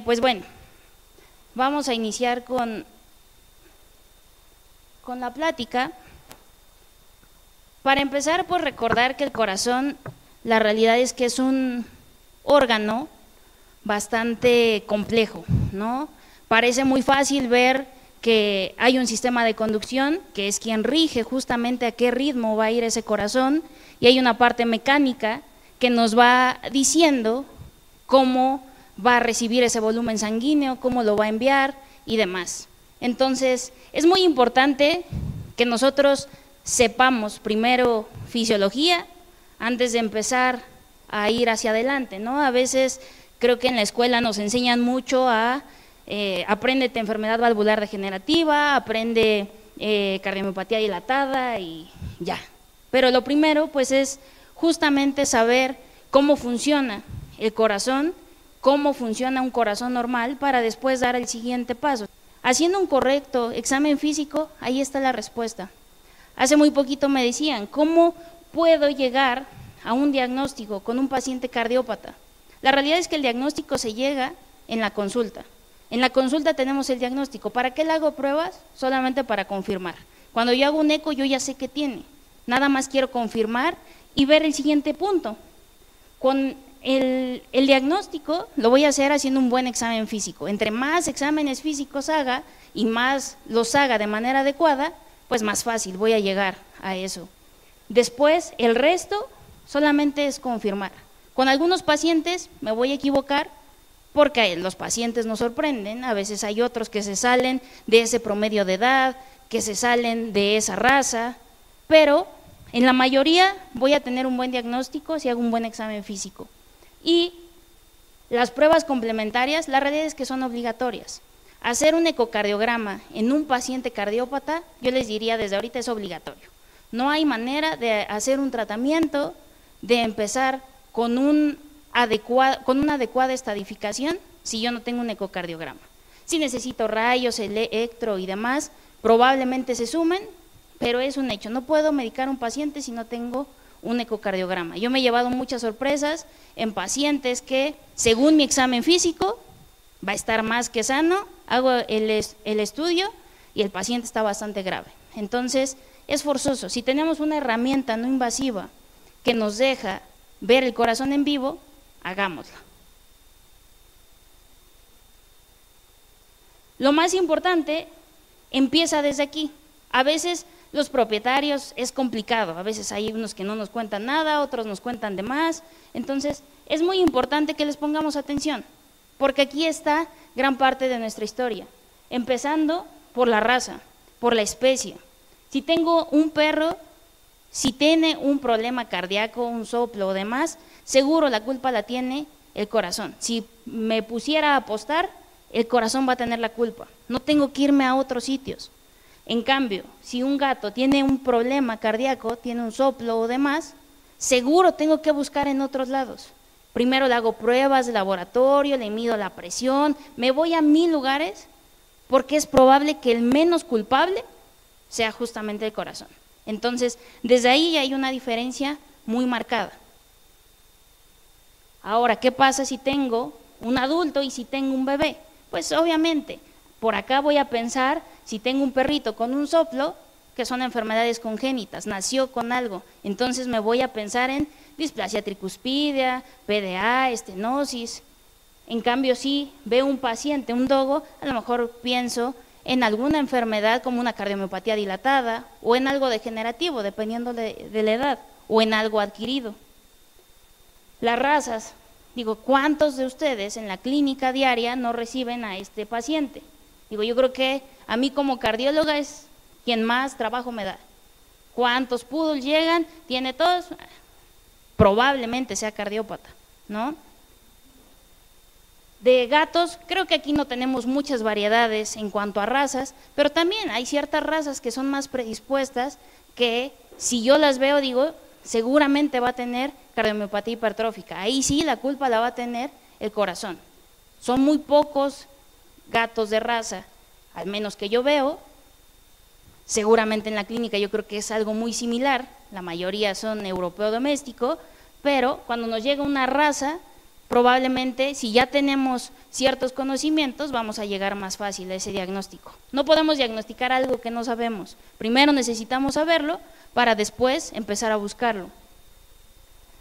Pues bueno, vamos a iniciar con la plática. Para empezar, pues recordar que el corazón, la realidad es que es un órgano bastante complejo, ¿no? Parece muy fácil ver que hay un sistema de conducción, que es quien rige justamente a qué ritmo va a ir ese corazón, y hay una parte mecánica que nos va diciendo cómo va a recibir ese volumen sanguíneo, cómo lo va a enviar y demás. Entonces, es muy importante que nosotros sepamos primero fisiología antes de empezar a ir hacia adelante, ¿no? A veces creo que en la escuela nos enseñan mucho a apréndete enfermedad valvular degenerativa, aprende cardiomiopatía dilatada y ya. Pero lo primero pues es justamente saber cómo funciona el corazón, cómo funciona un corazón normal para después dar el siguiente paso. Haciendo un correcto examen físico, ahí está la respuesta. Hace muy poquito me decían, ¿cómo puedo llegar a un diagnóstico con un paciente cardiópata? La realidad es que el diagnóstico se llega en la consulta. En la consulta tenemos el diagnóstico. ¿Para qué le hago pruebas? Solamente para confirmar. Cuando yo hago un eco, yo ya sé qué tiene. Nada más quiero confirmar y ver el siguiente punto. Con el diagnóstico lo voy a hacer haciendo un buen examen físico. Entre más exámenes físicos haga y más los haga de manera adecuada, pues más fácil voy a llegar a eso. Después, el resto solamente es confirmar. Con algunos pacientes me voy a equivocar porque los pacientes nos sorprenden, a veces hay otros que se salen de ese promedio de edad, que se salen de esa raza, pero en la mayoría voy a tener un buen diagnóstico si hago un buen examen físico. Y las pruebas complementarias, la realidad es que son obligatorias. Hacer un ecocardiograma en un paciente cardiópata, yo les diría desde ahorita es obligatorio. No hay manera de hacer un tratamiento, de empezar con una adecuada estadificación si yo no tengo un ecocardiograma. Si necesito rayos, electro y demás, probablemente se sumen, pero es un hecho. No puedo medicar a un paciente si no tengo un ecocardiograma. Yo me he llevado muchas sorpresas en pacientes que, según mi examen físico, va a estar más que sano, hago el estudio y el paciente está bastante grave. Entonces, es forzoso. Si tenemos una herramienta no invasiva que nos deja ver el corazón en vivo, hagámoslo. Lo más importante empieza desde aquí. A veces los propietarios es complicado, a veces hay unos que no nos cuentan nada, otros nos cuentan de más, entonces es muy importante que les pongamos atención, porque aquí está gran parte de nuestra historia, empezando por la raza, por la especie. Si tengo un perro, si tiene un problema cardíaco, un soplo o demás, seguro la culpa la tiene el corazón. Si me pusiera a apostar, el corazón va a tener la culpa. No tengo que irme a otros sitios. En cambio, si un gato tiene un problema cardíaco, tiene un soplo o demás, seguro tengo que buscar en otros lados. Primero le hago pruebas de laboratorio, le mido la presión, me voy a 1000 lugares porque es probable que el menos culpable sea justamente el corazón. Entonces, desde ahí hay una diferencia muy marcada. Ahora, ¿qué pasa si tengo un adulto y si tengo un bebé? Pues obviamente, por acá voy a pensar, si tengo un perrito con un soplo, que son enfermedades congénitas, nació con algo, entonces me voy a pensar en displasia tricuspidea, PDA, estenosis. En cambio, si veo un paciente, un dogo, a lo mejor pienso en alguna enfermedad como una cardiomiopatía dilatada o en algo degenerativo, dependiendo de la edad, o en algo adquirido. Las razas, digo, ¿cuántos de ustedes en la clínica diaria no reciben a este paciente? Digo, yo creo que a mí como cardióloga es quien más trabajo me da. ¿Cuántos poodles llegan? ¿Tiene todos? Probablemente sea cardiópata, ¿no? De gatos, creo que aquí no tenemos muchas variedades en cuanto a razas, pero también hay ciertas razas que son más predispuestas que si yo las veo, digo, seguramente va a tener cardiomiopatía hipertrófica. Ahí sí la culpa la va a tener el corazón. Son muy pocos gatos de raza, al menos que yo veo, seguramente en la clínica yo creo que es algo muy similar, la mayoría son europeo doméstico, pero cuando nos llega una raza probablemente si ya tenemos ciertos conocimientos vamos a llegar más fácil a ese diagnóstico. No podemos diagnosticar algo que no sabemos. Primero necesitamos saberlo para después empezar a buscarlo.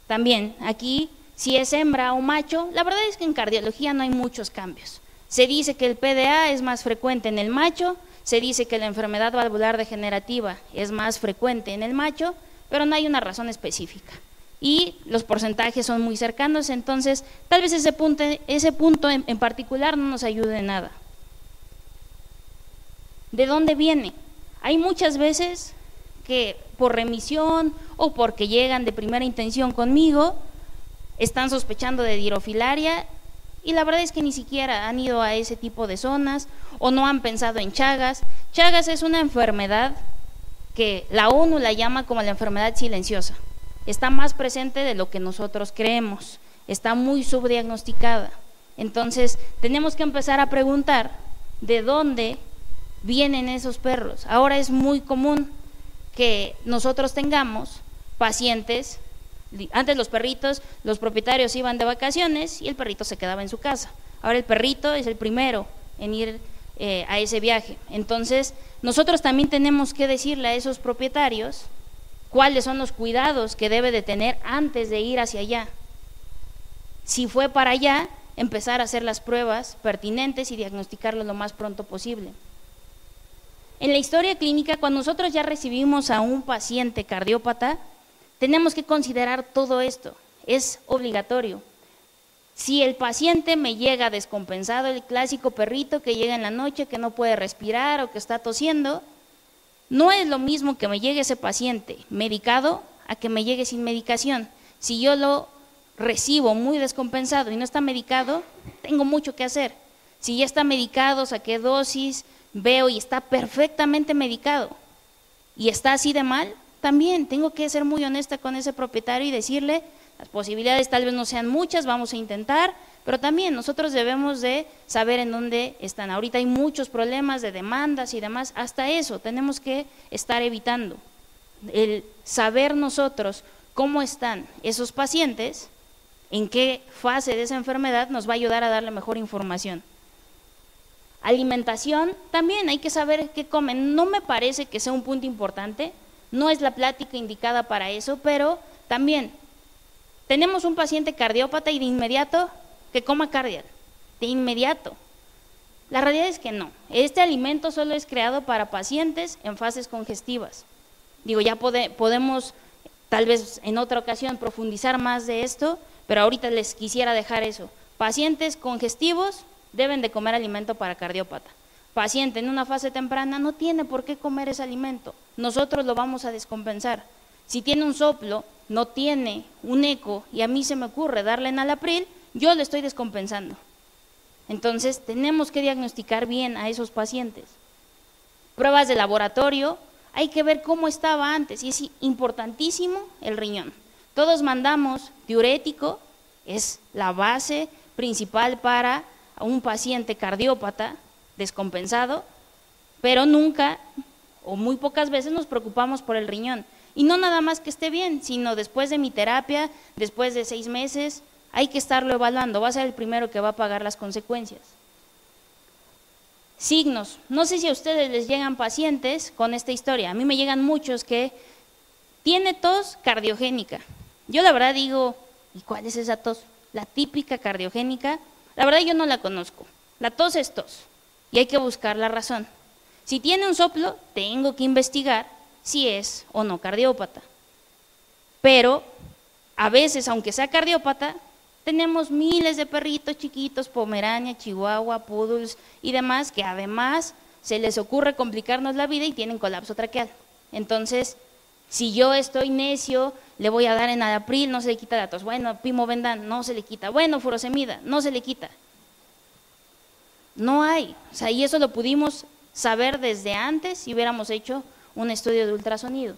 También aquí, si es hembra o macho, la verdad es que en cardiología no hay muchos cambios. Se dice que el PDA es más frecuente en el macho, se dice que la enfermedad valvular degenerativa es más frecuente en el macho, pero no hay una razón específica. Y los porcentajes son muy cercanos, entonces tal vez ese punto en particular no nos ayude en nada. ¿De dónde viene? Hay muchas veces que por remisión o porque llegan de primera intención conmigo, están sospechando de dirofilaria y la verdad es que ni siquiera han ido a ese tipo de zonas o no han pensado en Chagas. Chagas es una enfermedad que la ONU la llama como la enfermedad silenciosa. Está más presente de lo que nosotros creemos, está muy subdiagnosticada. Entonces, tenemos que empezar a preguntar de dónde vienen esos perros. Ahora es muy común que nosotros tengamos pacientes, antes los perritos, los propietarios iban de vacaciones y el perrito se quedaba en su casa. Ahora el perrito es el primero en ir a ese viaje. Entonces, nosotros también tenemos que decirle a esos propietarios cuáles son los cuidados que debe de tener antes de ir hacia allá. Si fue para allá, empezar a hacer las pruebas pertinentes y diagnosticarlo lo más pronto posible. En la historia clínica, cuando nosotros ya recibimos a un paciente cardiópata, tenemos que considerar todo esto, es obligatorio. Si el paciente me llega descompensado, el clásico perrito que llega en la noche, que no puede respirar o que está tosiendo, no es lo mismo que me llegue ese paciente medicado a que me llegue sin medicación. Si yo lo recibo muy descompensado y no está medicado, tengo mucho que hacer. Si ya está medicado, saqué dosis, veo y está perfectamente medicado y está así de mal, también tengo que ser muy honesta con ese propietario y decirle, las posibilidades tal vez no sean muchas, vamos a intentar, pero también nosotros debemos de saber en dónde están. Ahorita hay muchos problemas de demandas y demás, hasta eso tenemos que estar evitando. El saber nosotros cómo están esos pacientes, en qué fase de esa enfermedad, nos va a ayudar a darle mejor información. Alimentación, también hay que saber qué comen. No me parece que sea un punto importante, no es la plática indicada para eso, pero también tenemos un paciente cardiópata y de inmediato que coma Cardial, de inmediato. La realidad es que no, este alimento solo es creado para pacientes en fases congestivas. Digo, ya podemos tal vez en otra ocasión profundizar más de esto, pero ahorita les quisiera dejar eso. Pacientes congestivos deben de comer alimento para cardiópata. Paciente en una fase temprana no tiene por qué comer ese alimento, nosotros lo vamos a descompensar. Si tiene un soplo, no tiene un eco y a mí se me ocurre darle enalapril, yo le estoy descompensando. Entonces tenemos que diagnosticar bien a esos pacientes. Pruebas de laboratorio, hay que ver cómo estaba antes y es importantísimo el riñón. Todos mandamos diurético, es la base principal para un paciente cardiópata descompensado, pero nunca o muy pocas veces nos preocupamos por el riñón. Y no nada más que esté bien, sino después de mi terapia, después de 6 meses, hay que estarlo evaluando, va a ser el primero que va a pagar las consecuencias. Signos, no sé si a ustedes les llegan pacientes con esta historia, a mí me llegan muchos que tiene tos cardiogénica. Yo la verdad digo, ¿y cuál es esa tos? La típica cardiogénica, la verdad yo no la conozco, la tos es tos y hay que buscar la razón. Si tiene un soplo, tengo que investigar si es o no cardiópata. Pero a veces, aunque sea cardiópata, tenemos miles de perritos chiquitos, Pomerania, Chihuahua, Poodles y demás, que además se les ocurre complicarnos la vida y tienen colapso traqueal. Entonces, si yo estoy necio, le voy a dar enalapril, no se le quita la tos. Bueno, Pimovendan, no se le quita. Bueno, furosemida, no se le quita. No hay. O sea, y eso lo pudimos saber desde antes si hubiéramos hecho un estudio de ultrasonido.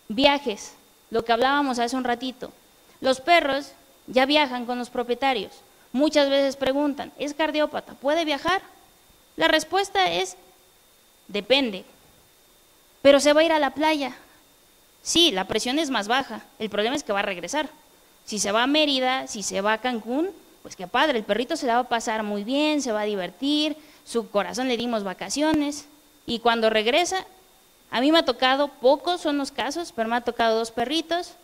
Viajes, lo que hablábamos hace un ratito. Los perros ya viajan con los propietarios. Muchas veces preguntan, ¿es cardiópata? ¿Puede viajar? La respuesta es, depende. Pero se va a ir a la playa. Sí, la presión es más baja, el problema es que va a regresar. Si se va a Mérida, si se va a Cancún, pues qué padre, el perrito se la va a pasar muy bien, se va a divertir, su corazón le dimos vacaciones, y cuando regresa, a mí me ha tocado, pocos son los casos, pero me ha tocado 2 perritos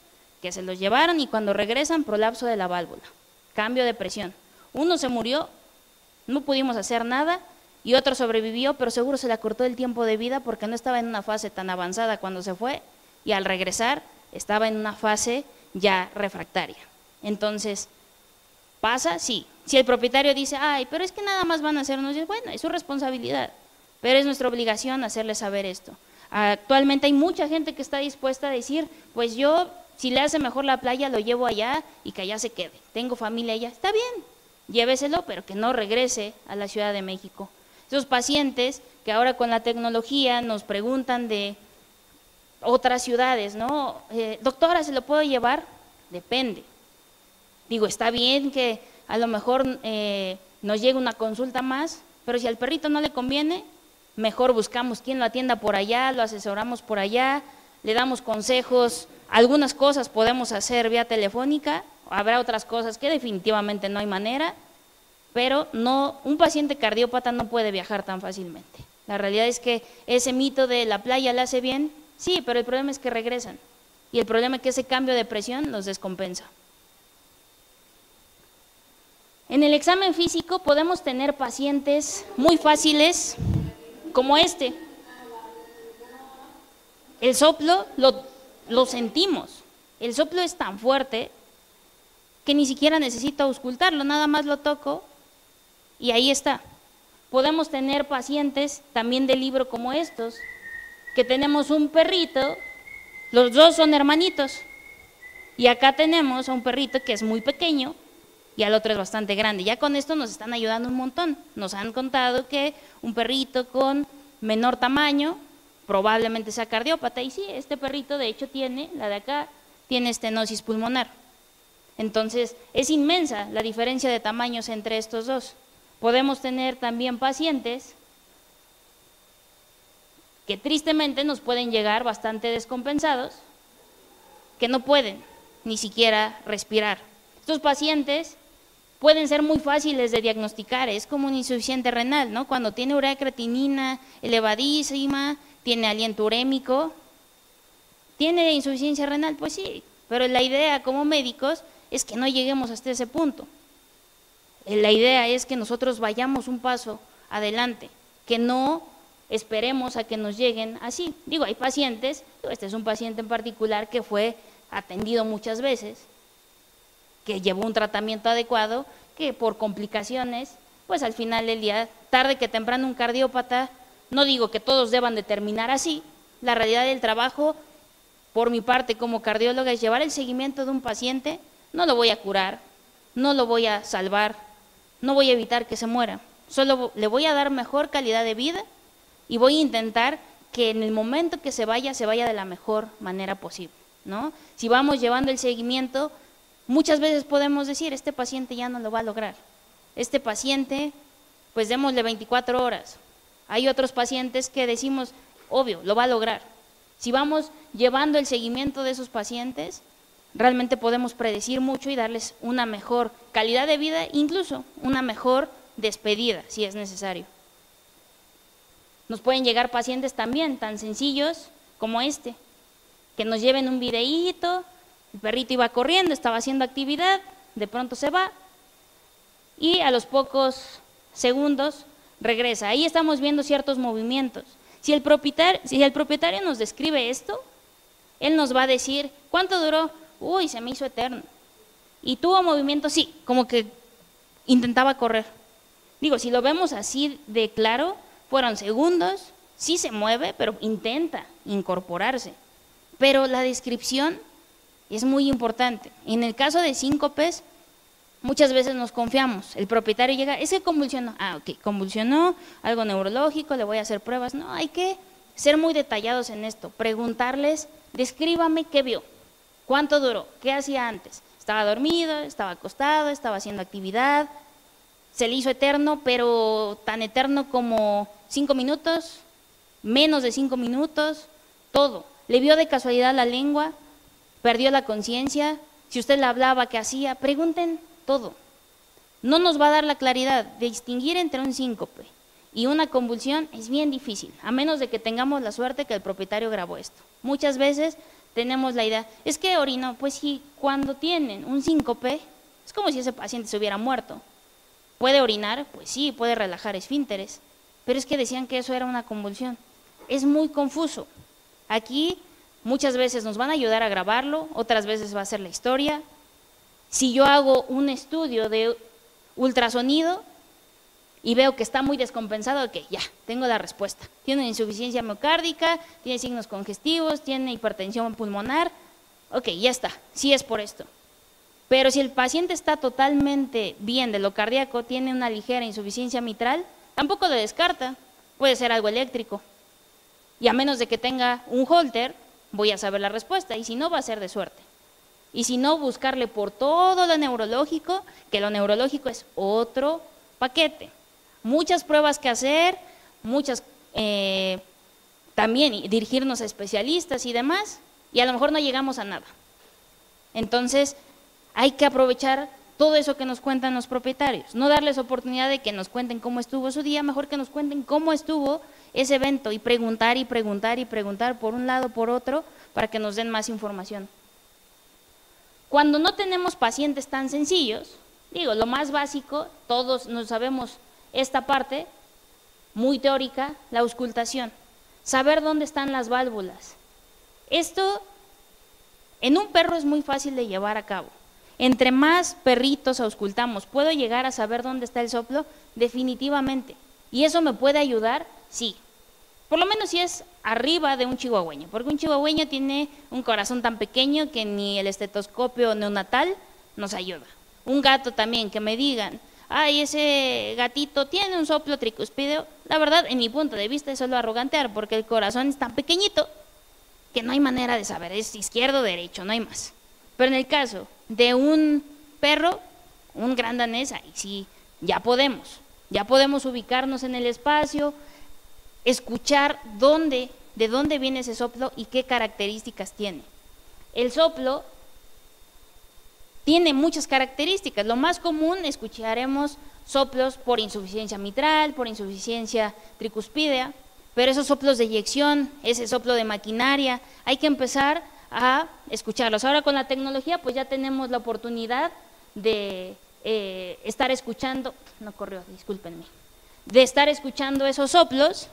que se los llevaron y cuando regresan, prolapso de la válvula, cambio de presión. Uno se murió, no pudimos hacer nada, y otro sobrevivió, pero seguro se le acortó el tiempo de vida porque no estaba en una fase tan avanzada cuando se fue, y al regresar estaba en una fase ya refractaria. Entonces, ¿pasa? Sí. Si el propietario dice, ay, pero es que nada más van a hacernos, bueno, es su responsabilidad, pero es nuestra obligación hacerle saber esto. Actualmente hay mucha gente que está dispuesta a decir, pues yo, si le hace mejor la playa, lo llevo allá y que allá se quede. Tengo familia allá, está bien, lléveselo, pero que no regrese a la Ciudad de México. Esos pacientes que ahora con la tecnología nos preguntan de otras ciudades, ¿no? Doctora, ¿se lo puedo llevar? Depende. Digo, está bien que a lo mejor nos llegue una consulta más, pero si al perrito no le conviene, mejor buscamos quién lo atienda por allá, lo asesoramos por allá, le damos consejos, algunas cosas podemos hacer vía telefónica, habrá otras cosas que definitivamente no hay manera, pero no, un paciente cardiópata no puede viajar tan fácilmente. La realidad es que ese mito de la playa le hace bien, sí, pero el problema es que regresan, y el problema es que ese cambio de presión los descompensa. En el examen físico podemos tener pacientes muy fáciles, como este. El soplo lo sentimos, el soplo es tan fuerte que ni siquiera necesito auscultarlo, nada más lo toco y ahí está. Podemos tener pacientes también de libro como estos, que tenemos un perrito, los 2 son hermanitos, y acá tenemos a un perrito que es muy pequeño y al otro es bastante grande. Ya con esto nos están ayudando un montón. Nos han contado que un perrito con menor tamaño probablemente sea cardiópata, y sí, este perrito de hecho tiene, la de acá, tiene estenosis pulmonar. Entonces, es inmensa la diferencia de tamaños entre estos 2. Podemos tener también pacientes que tristemente nos pueden llegar bastante descompensados, que no pueden ni siquiera respirar. Estos pacientes pueden ser muy fáciles de diagnosticar, es como una insuficiencia renal, ¿no? Cuando tiene urea creatinina elevadísima, tiene aliento urémico, ¿tiene insuficiencia renal? Pues sí, pero la idea como médicos es que no lleguemos hasta ese punto. La idea es que nosotros vayamos un paso adelante, que no esperemos a que nos lleguen así. Digo, hay pacientes, este es un paciente en particular que fue atendido muchas veces, que llevó un tratamiento adecuado, que por complicaciones, pues al final del día, tarde que temprano un cardiópata, no digo que todos deban de terminar así, la realidad del trabajo, por mi parte como cardióloga, es llevar el seguimiento de un paciente, no lo voy a curar, no lo voy a salvar, no voy a evitar que se muera, solo le voy a dar mejor calidad de vida y voy a intentar que en el momento que se vaya de la mejor manera posible, ¿no? Si vamos llevando el seguimiento, muchas veces podemos decir, este paciente ya no lo va a lograr, este paciente, pues démosle 24 horas. Hay otros pacientes que decimos, obvio, lo va a lograr. Si vamos llevando el seguimiento de esos pacientes, realmente podemos predecir mucho y darles una mejor calidad de vida, incluso una mejor despedida, si es necesario. Nos pueden llegar pacientes también tan sencillos como este, que nos lleven un videíto, el perrito iba corriendo, estaba haciendo actividad, de pronto se va y a los pocos segundos regresa. Ahí estamos viendo ciertos movimientos. Si el propietario nos describe esto, él nos va a decir, ¿cuánto duró? Uy, se me hizo eterno. ¿Y tuvo movimiento? Sí, como que intentaba correr. Digo, si lo vemos así de claro, fueron segundos, sí se mueve, pero intenta incorporarse. Pero la descripción es muy importante. En el caso de síncopes, muchas veces nos confiamos. El propietario llega, es que convulsionó. Ah, ok, convulsionó, algo neurológico, le voy a hacer pruebas. No, hay que ser muy detallados en esto. Preguntarles, descríbame qué vio, cuánto duró, qué hacía antes. Estaba dormido, estaba acostado, estaba haciendo actividad, se le hizo eterno, pero tan eterno como 5 minutos, menos de 5 minutos, todo. Le vio de casualidad la lengua, perdió la conciencia, si usted le hablaba, qué hacía, pregunten todo. No nos va a dar la claridad de distinguir entre un síncope y una convulsión, es bien difícil, a menos de que tengamos la suerte que el propietario grabó esto. Muchas veces tenemos la idea, es que orinó, pues sí, cuando tienen un síncope, es como si ese paciente se hubiera muerto. ¿Puede orinar? Pues sí, puede relajar esfínteres, pero es que decían que eso era una convulsión. Es muy confuso. Aquí muchas veces nos van a ayudar a grabarlo, otras veces va a ser la historia. Si yo hago un estudio de ultrasonido y veo que está muy descompensado, ok, ya, tengo la respuesta. Tiene insuficiencia miocárdica, tiene signos congestivos, tiene hipertensión pulmonar, ok, ya está, sí es por esto. Pero si el paciente está totalmente bien de lo cardíaco, tiene una ligera insuficiencia mitral, tampoco lo descarta, puede ser algo eléctrico. Y a menos de que tenga un Holter, voy a saber la respuesta, y si no, va a ser de suerte. Y si no, buscarle por todo lo neurológico, que lo neurológico es otro paquete. Muchas pruebas que hacer, muchas también dirigirnos a especialistas y demás, y a lo mejor no llegamos a nada. Entonces, hay que aprovechar todo eso que nos cuentan los propietarios, no darles oportunidad de que nos cuenten cómo estuvo su día, mejor que nos cuenten cómo estuvo ese evento y preguntar y preguntar y preguntar por un lado, por otro, para que nos den más información. Cuando no tenemos pacientes tan sencillos, digo, lo más básico, todos nos sabemos esta parte, muy teórica, la auscultación, saber dónde están las válvulas. Esto en un perro es muy fácil de llevar a cabo. Entre más perritos auscultamos, ¿puedo llegar a saber dónde está el soplo? Definitivamente. ¿Y eso me puede ayudar? Sí. Por lo menos si es arriba de un chihuahueño, porque un chihuahueño tiene un corazón tan pequeño que ni el estetoscopio neonatal nos ayuda. Un gato también, que me digan, ay, ese gatito tiene un soplo tricuspideo, la verdad, en mi punto de vista es solo arrogantear, porque el corazón es tan pequeñito que no hay manera de saber, es izquierdo o derecho, no hay más. Pero en el caso de un perro, un gran danés, ahí sí, ya podemos ubicarnos en el espacio, escuchar de dónde viene ese soplo y qué características tiene. El soplo tiene muchas características. Lo más común, escucharemos soplos por insuficiencia mitral, por insuficiencia tricuspidea, pero esos soplos de eyección, ese soplo de maquinaria, hay que empezar a escucharlos. Ahora con la tecnología pues ya tenemos la oportunidad de estar escuchando, no corrió, discúlpenme, de estar escuchando esos soplos,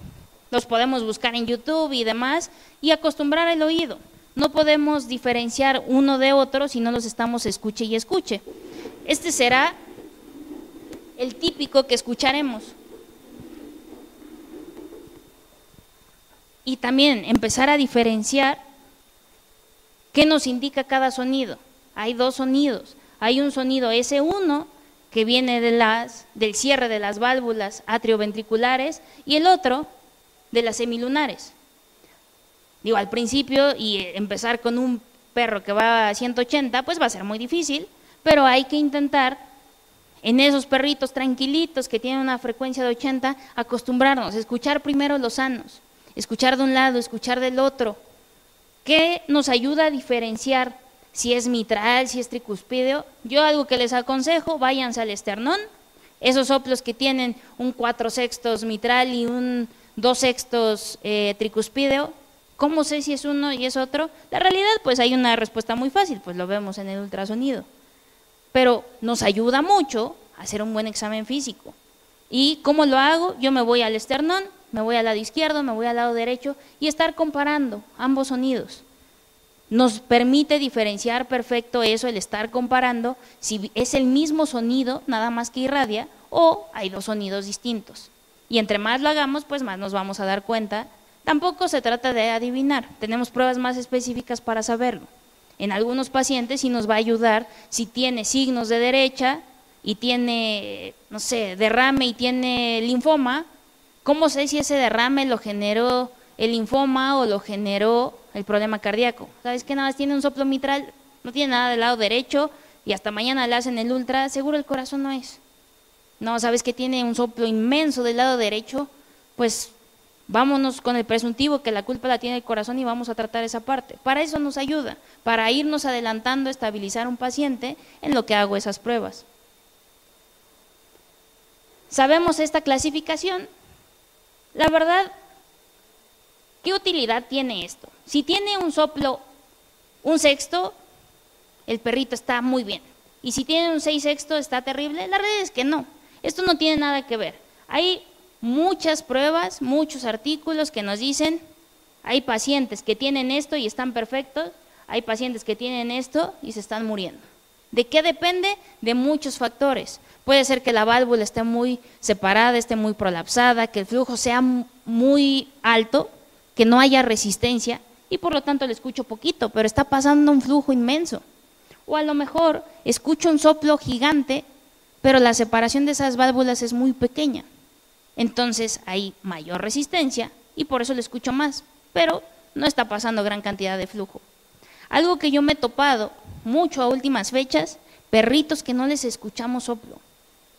los podemos buscar en YouTube y demás y acostumbrar el oído. No podemos diferenciar uno de otro si no los estamos escuche y escuche. Este será el típico que escucharemos. Y también empezar a diferenciar qué nos indica cada sonido. Hay dos sonidos. Hay un sonido S1 que viene del cierre de las válvulas atrioventriculares y el otro de las semilunares. Digo, al principio y empezar con un perro que va a 180, pues va a ser muy difícil, pero hay que intentar en esos perritos tranquilitos que tienen una frecuencia de 80, acostumbrarnos, escuchar primero los sanos, escuchar de un lado, escuchar del otro, que nos ayuda a diferenciar si es mitral, si es tricuspideo. Yo algo que les aconsejo, váyanse al esternón, esos soplos que tienen un 4/6 mitral y un 2/6 tricuspideo. ¿Cómo sé si es uno y es otro? La realidad, pues hay una respuesta muy fácil, pues lo vemos en el ultrasonido. Pero nos ayuda mucho a hacer un buen examen físico. ¿Y cómo lo hago? Yo me voy al esternón, me voy al lado izquierdo, me voy al lado derecho y estar comparando ambos sonidos. Nos permite diferenciar perfecto eso, el estar comparando si es el mismo sonido, nada más que irradia, o hay dos sonidos distintos. Y entre más lo hagamos, pues más nos vamos a dar cuenta. Tampoco se trata de adivinar, tenemos pruebas más específicas para saberlo. En algunos pacientes sí nos va a ayudar si tiene signos de derecha y tiene, no sé, derrame y tiene linfoma. ¿Cómo sé si ese derrame lo generó el linfoma o lo generó el problema cardíaco? ¿Sabes que nada más tiene un soplo mitral, no tiene nada del lado derecho y hasta mañana le hacen el ultra, seguro el corazón no es? No, ¿sabes que tiene un soplo inmenso del lado derecho? Pues vámonos con el presuntivo que la culpa la tiene el corazón y vamos a tratar esa parte. Para eso nos ayuda, para irnos adelantando, estabilizar un paciente en lo que hago esas pruebas. Sabemos esta clasificación. La verdad, ¿qué utilidad tiene esto? Si tiene un soplo, un sexto, el perrito está muy bien. Y si tiene un 6/6, ¿está terrible? La realidad es que no. Esto no tiene nada que ver. Hay muchas pruebas, muchos artículos que nos dicen, hay pacientes que tienen esto y están perfectos, hay pacientes que tienen esto y se están muriendo. ¿De qué depende? De muchos factores. Puede ser que la válvula esté muy separada, esté muy prolapsada, que el flujo sea muy alto, que no haya resistencia y por lo tanto le escucho poquito, pero está pasando un flujo inmenso. O a lo mejor escucho un soplo gigante, pero la separación de esas válvulas es muy pequeña. Entonces hay mayor resistencia y por eso le escucho más, pero no está pasando gran cantidad de flujo. Algo que yo me he topado mucho a últimas fechas, perritos que no les escuchamos soplo,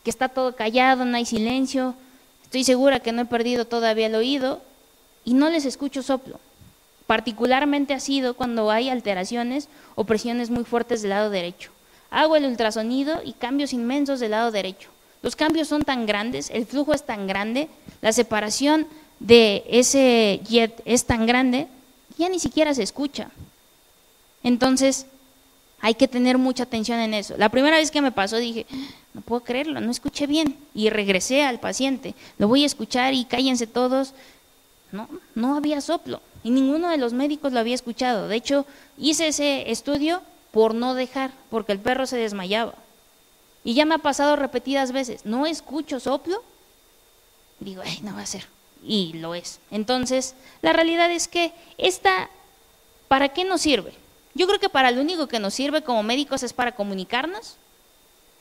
que está todo callado, no hay silencio, estoy segura que no he perdido todavía el oído y no les escucho soplo. Particularmente ha sido cuando hay alteraciones o presiones muy fuertes del lado derecho. Hago el ultrasonido y cambios inmensos del lado derecho. Los cambios son tan grandes, el flujo es tan grande, la separación de ese jet es tan grande, ya ni siquiera se escucha. Entonces, hay que tener mucha atención en eso. La primera vez que me pasó dije, no puedo creerlo, no escuché bien. Y regresé al paciente, lo voy a escuchar y cállense todos. No había soplo y ninguno de los médicos lo había escuchado. De hecho, hice ese estudio por no dejar, porque el perro se desmayaba. Y ya me ha pasado repetidas veces, no escucho soplo, digo, ay, no va a ser, y lo es. Entonces, la realidad es que ¿para qué nos sirve? Yo creo que para lo único que nos sirve como médicos es para comunicarnos.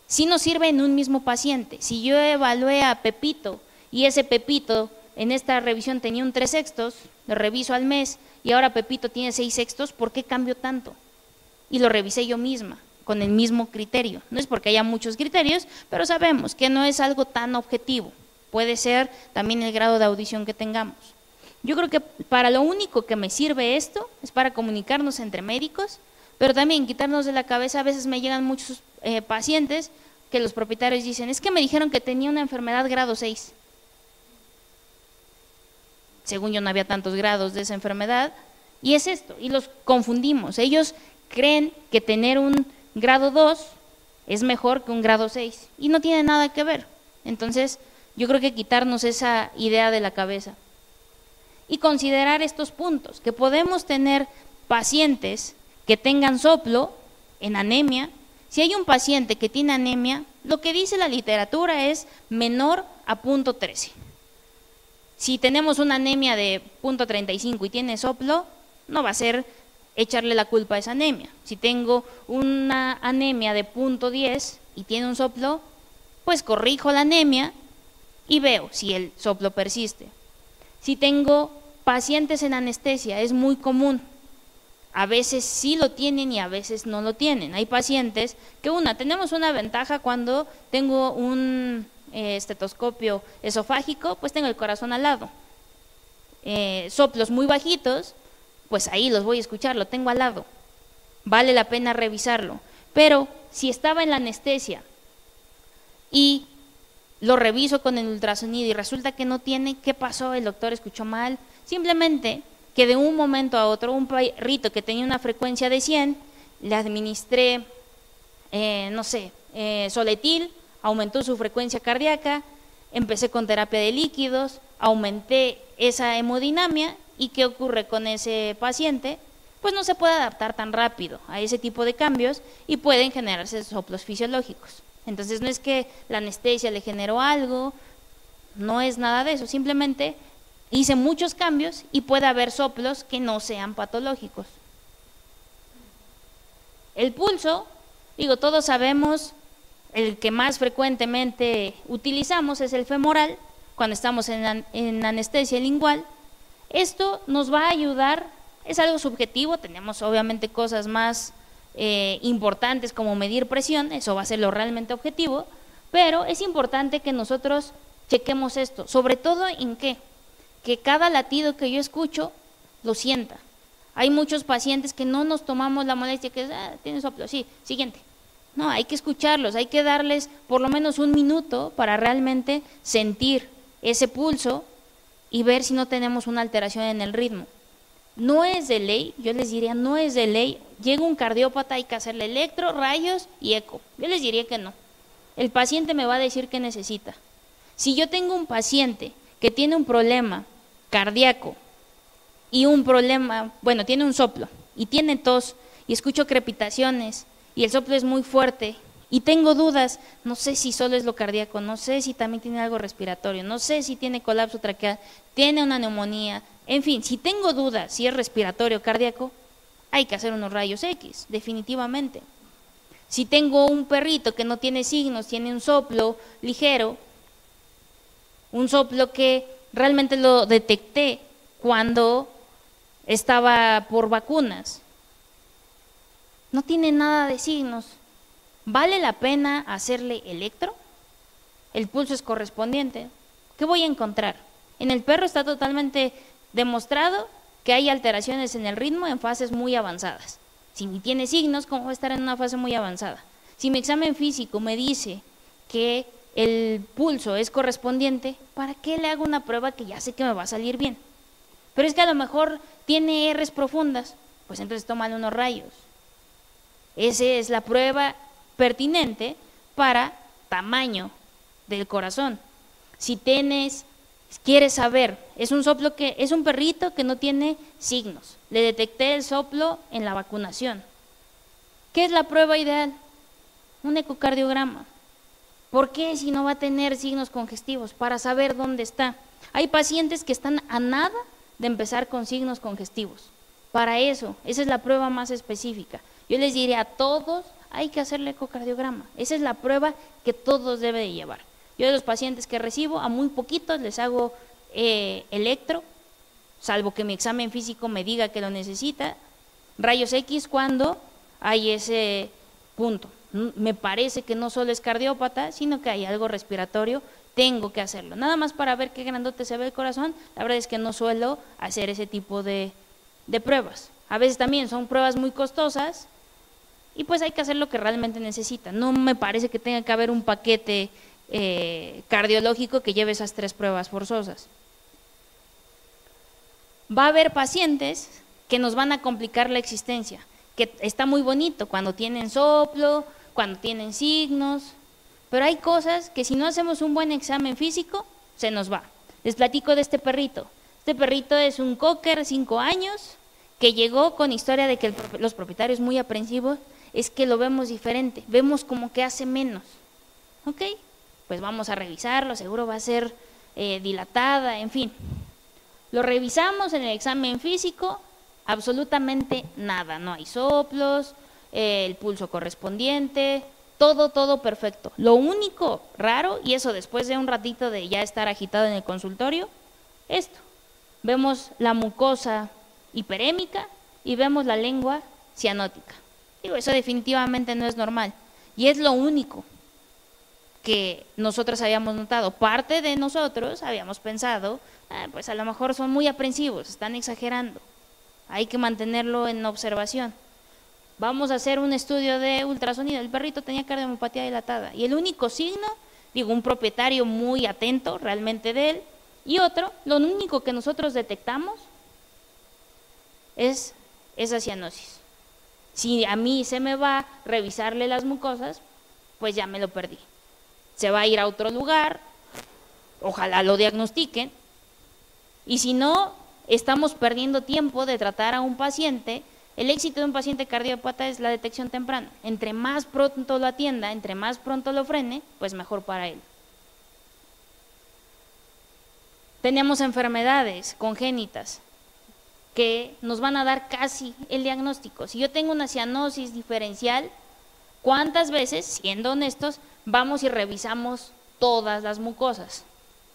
Sí nos sirve en un mismo paciente. Si yo evalué a Pepito y ese Pepito en esta revisión tenía un 3/6, lo reviso al mes y ahora Pepito tiene 6/6, ¿por qué cambio tanto? Y lo revisé yo misma, con el mismo criterio. No es porque haya muchos criterios, pero sabemos que no es algo tan objetivo. Puede ser también el grado de audición que tengamos. Yo creo que para lo único que me sirve esto es para comunicarnos entre médicos, pero también quitarnos de la cabeza. A veces me llegan muchos pacientes que los propietarios dicen, es que me dijeron que tenía una enfermedad grado 6. Según yo no había tantos grados de esa enfermedad, y es esto, y los confundimos. Ellos creen que tener un grado 2 es mejor que un grado 6, y no tiene nada que ver. Entonces, yo creo que quitarnos esa idea de la cabeza y considerar estos puntos, que podemos tener pacientes que tengan soplo en anemia. Si hay un paciente que tiene anemia, lo que dice la literatura es menor a 0.13. Si tenemos una anemia de 0.35 y tiene soplo, no va a ser echarle la culpa a esa anemia. Si tengo una anemia de 0.10 y tiene un soplo, pues corrijo la anemia y veo si el soplo persiste. Si tengo pacientes en anestesia, es muy común. A veces sí lo tienen y a veces no lo tienen. Hay pacientes que tenemos una ventaja cuando tengo un estetoscopio esofágico, pues tengo el corazón al lado. Soplos muy bajitos, pues ahí los voy a escuchar, lo tengo al lado. Vale la pena revisarlo. Pero si estaba en la anestesia y lo reviso con el ultrasonido y resulta que no tiene, ¿qué pasó? El doctor escuchó mal. Simplemente que de un momento a otro, un perrito que tenía una frecuencia de 100, le administré, Soletil, aumentó su frecuencia cardíaca, empecé con terapia de líquidos, aumenté esa hemodinamia, ¿y qué ocurre con ese paciente? Pues no se puede adaptar tan rápido a ese tipo de cambios y pueden generarse soplos fisiológicos. Entonces no es que la anestesia le generó algo, no es nada de eso, simplemente hice muchos cambios y puede haber soplos que no sean patológicos. El pulso, todos sabemos, el que más frecuentemente utilizamos es el femoral, cuando estamos en anestesia lingual. Esto nos va a ayudar, es algo subjetivo, tenemos obviamente cosas más importantes como medir presión, eso va a ser lo realmente objetivo, pero es importante que nosotros chequemos esto, sobre todo en qué, que cada latido que yo escucho lo sienta. Hay muchos pacientes que no nos tomamos la molestia, que tiene soplo, sí, siguiente. No, hay que escucharlos, hay que darles por lo menos un minuto para realmente sentir ese pulso y ver si no tenemos una alteración en el ritmo. No es de ley, yo les diría, no es de ley. Llega un cardiópata, hay que hacerle electro, rayos y eco. Yo les diría que no. El paciente me va a decir qué necesita. Si yo tengo un paciente que tiene un problema cardíaco y un problema, bueno, tiene un soplo y tiene tos y escucho crepitaciones y el soplo es muy fuerte y tengo dudas, no sé si solo es lo cardíaco, no sé si también tiene algo respiratorio, no sé si tiene colapso traqueal, tiene una neumonía, en fin, si tengo dudas si es respiratorio o cardíaco, hay que hacer unos rayos X, definitivamente. Si tengo un perrito que no tiene signos, tiene un soplo ligero, un soplo que realmente lo detecté cuando estaba por vacunas, no tiene nada de signos, ¿vale la pena hacerle electro? El pulso es correspondiente. ¿Qué voy a encontrar? En el perro está totalmente demostrado que hay alteraciones en el ritmo en fases muy avanzadas. Si ni tiene signos, ¿cómo va a estar en una fase muy avanzada? Si mi examen físico me dice que el pulso es correspondiente, ¿para qué le hago una prueba que ya sé que me va a salir bien? Pero es que a lo mejor tiene R's profundas, pues entonces tómale unos rayos. Esa es la prueba pertinente para tamaño del corazón. Si quieres saber, es un soplo que es un perrito que no tiene signos. Le detecté el soplo en la vacunación. ¿Qué es la prueba ideal? Un ecocardiograma. ¿Por qué si no va a tener signos congestivos? Para saber dónde está. Hay pacientes que están a nada de empezar con signos congestivos. Para eso, esa es la prueba más específica. Yo les diría a todos, hay que hacerle ecocardiograma. Esa es la prueba que todos deben de llevar. Yo de los pacientes que recibo, a muy poquitos les hago electro, salvo que mi examen físico me diga que lo necesita, rayos X cuando hay ese punto. Me parece que no solo es cardiópata, sino que hay algo respiratorio, tengo que hacerlo. Nada más para ver qué grandote se ve el corazón, la verdad es que no suelo hacer ese tipo de pruebas. A veces también son pruebas muy costosas y pues hay que hacer lo que realmente necesita. No me parece que tenga que haber un paquete cardiológico que lleve esas 3 pruebas forzosas. Va a haber pacientes que nos van a complicar la existencia, que está muy bonito cuando tienen soplo, cuando tienen signos, pero hay cosas que si no hacemos un buen examen físico, se nos va. Les platico de este perrito. Este perrito es un cocker, 5 años, que llegó con historia de que los propietarios muy aprensivos, es que lo vemos diferente, vemos como que hace menos. ¿Ok? Pues vamos a revisarlo, seguro va a ser dilatada, en fin. Lo revisamos en el examen físico, absolutamente nada, no hay soplos, el pulso correspondiente, todo perfecto. Lo único raro, y eso después de un ratito de ya estar agitado en el consultorio, esto. Vemos la mucosa hiperémica y vemos la lengua cianótica. Digo, eso definitivamente no es normal y es lo único que nosotros habíamos notado. Parte de nosotros habíamos pensado, pues a lo mejor son muy aprensivos, están exagerando, hay que mantenerlo en observación. Vamos a hacer un estudio de ultrasonido, el perrito tenía cardiomiopatía dilatada y el único signo, digo, un propietario muy atento realmente de él, y otro, lo único que nosotros detectamos es esa cianosis. Si a mí se me va a revisarle las mucosas, pues ya me lo perdí. Se va a ir a otro lugar, ojalá lo diagnostiquen, y si no, estamos perdiendo tiempo de tratar a un paciente. El éxito de un paciente cardiópata es la detección temprana. Entre más pronto lo atienda, entre más pronto lo frene, pues mejor para él. Tenemos enfermedades congénitas que nos van a dar casi el diagnóstico. Si yo tengo una cianosis diferencial, ¿cuántas veces, siendo honestos, vamos y revisamos todas las mucosas?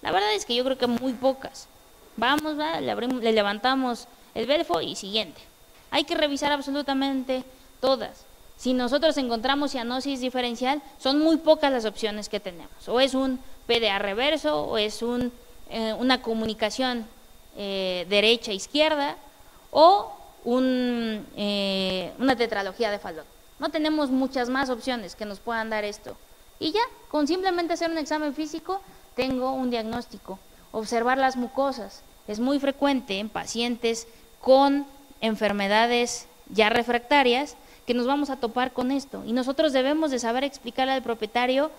La verdad es que yo creo que muy pocas. Vamos, le levantamos el belfo y siguiente. Hay que revisar absolutamente todas. Si nosotros encontramos cianosis diferencial, son muy pocas las opciones que tenemos. O es un PDA reverso, o es una comunicación derecha, izquierda, o una tetralogía de Fallot. No tenemos muchas más opciones que nos puedan dar esto. Y ya, con simplemente hacer un examen físico, tengo un diagnóstico. Observar las mucosas. Es muy frecuente en pacientes con enfermedades ya refractarias que nos vamos a topar con esto. Y nosotros debemos de saber explicarle al propietario.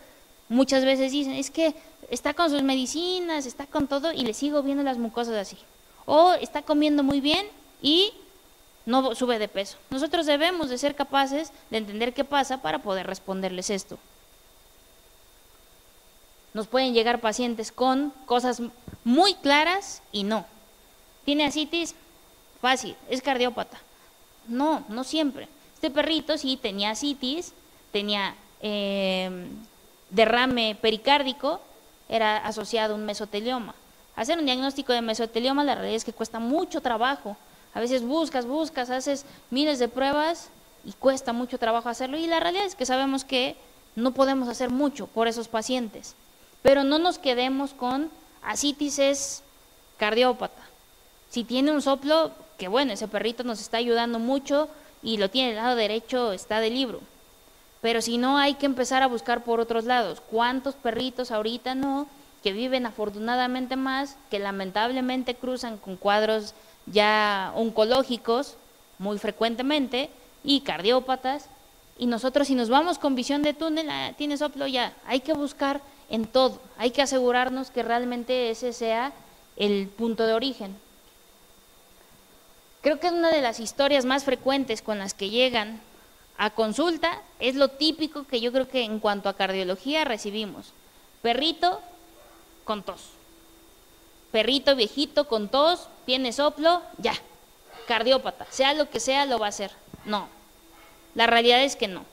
Muchas veces dicen, es que está con sus medicinas, está con todo y le sigo viendo las mucosas así. O está comiendo muy bien y no sube de peso. Nosotros debemos de ser capaces de entender qué pasa para poder responderles esto. Nos pueden llegar pacientes con cosas muy claras y no. ¿Tiene ascitis? Fácil, es cardiópata. No, no siempre. Este perrito sí tenía ascitis, tenía derrame pericárdico, era asociado a un mesotelioma. Hacer un diagnóstico de mesotelioma, la realidad es que cuesta mucho trabajo. A veces buscas, haces miles de pruebas y cuesta mucho trabajo hacerlo. Y la realidad es que sabemos que no podemos hacer mucho por esos pacientes. Pero no nos quedemos con ascitis es cardiópata. Si tiene un soplo, que bueno, ese perrito nos está ayudando mucho y lo tiene del lado derecho, está de libro. Pero si no, hay que empezar a buscar por otros lados. ¿Cuántos perritos ahorita no? Que viven afortunadamente más, que lamentablemente cruzan con cuadros ya oncológicos muy frecuentemente y cardiópatas, y nosotros si nos vamos con visión de túnel, tiene soplo ya, hay que buscar en todo, hay que asegurarnos que realmente ese sea el punto de origen. Creo que una de las historias más frecuentes con las que llegan a consulta es lo típico que yo creo que en cuanto a cardiología recibimos: perrito con tos, perrito viejito con tos, tiene soplo, ya, cardiópata, sea lo que sea lo va a hacer. No, la realidad es que no.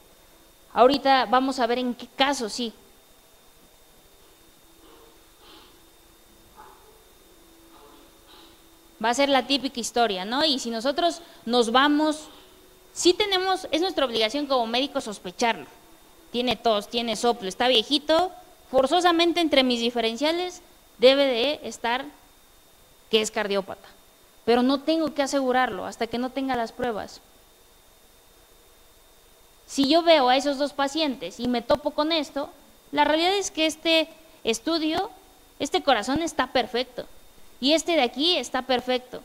Ahorita vamos a ver en qué casos sí. Va a ser la típica historia, ¿no? Y si nosotros nos vamos, sí tenemos, es nuestra obligación como médicos sospecharlo. Tiene tos, tiene soplo, está viejito, forzosamente entre mis diferenciales debe de estar que es cardiópata. Pero no tengo que asegurarlo hasta que no tenga las pruebas. Si yo veo a esos dos pacientes y me topo con esto, la realidad es que este estudio, este corazón está perfecto. Y este de aquí está perfecto.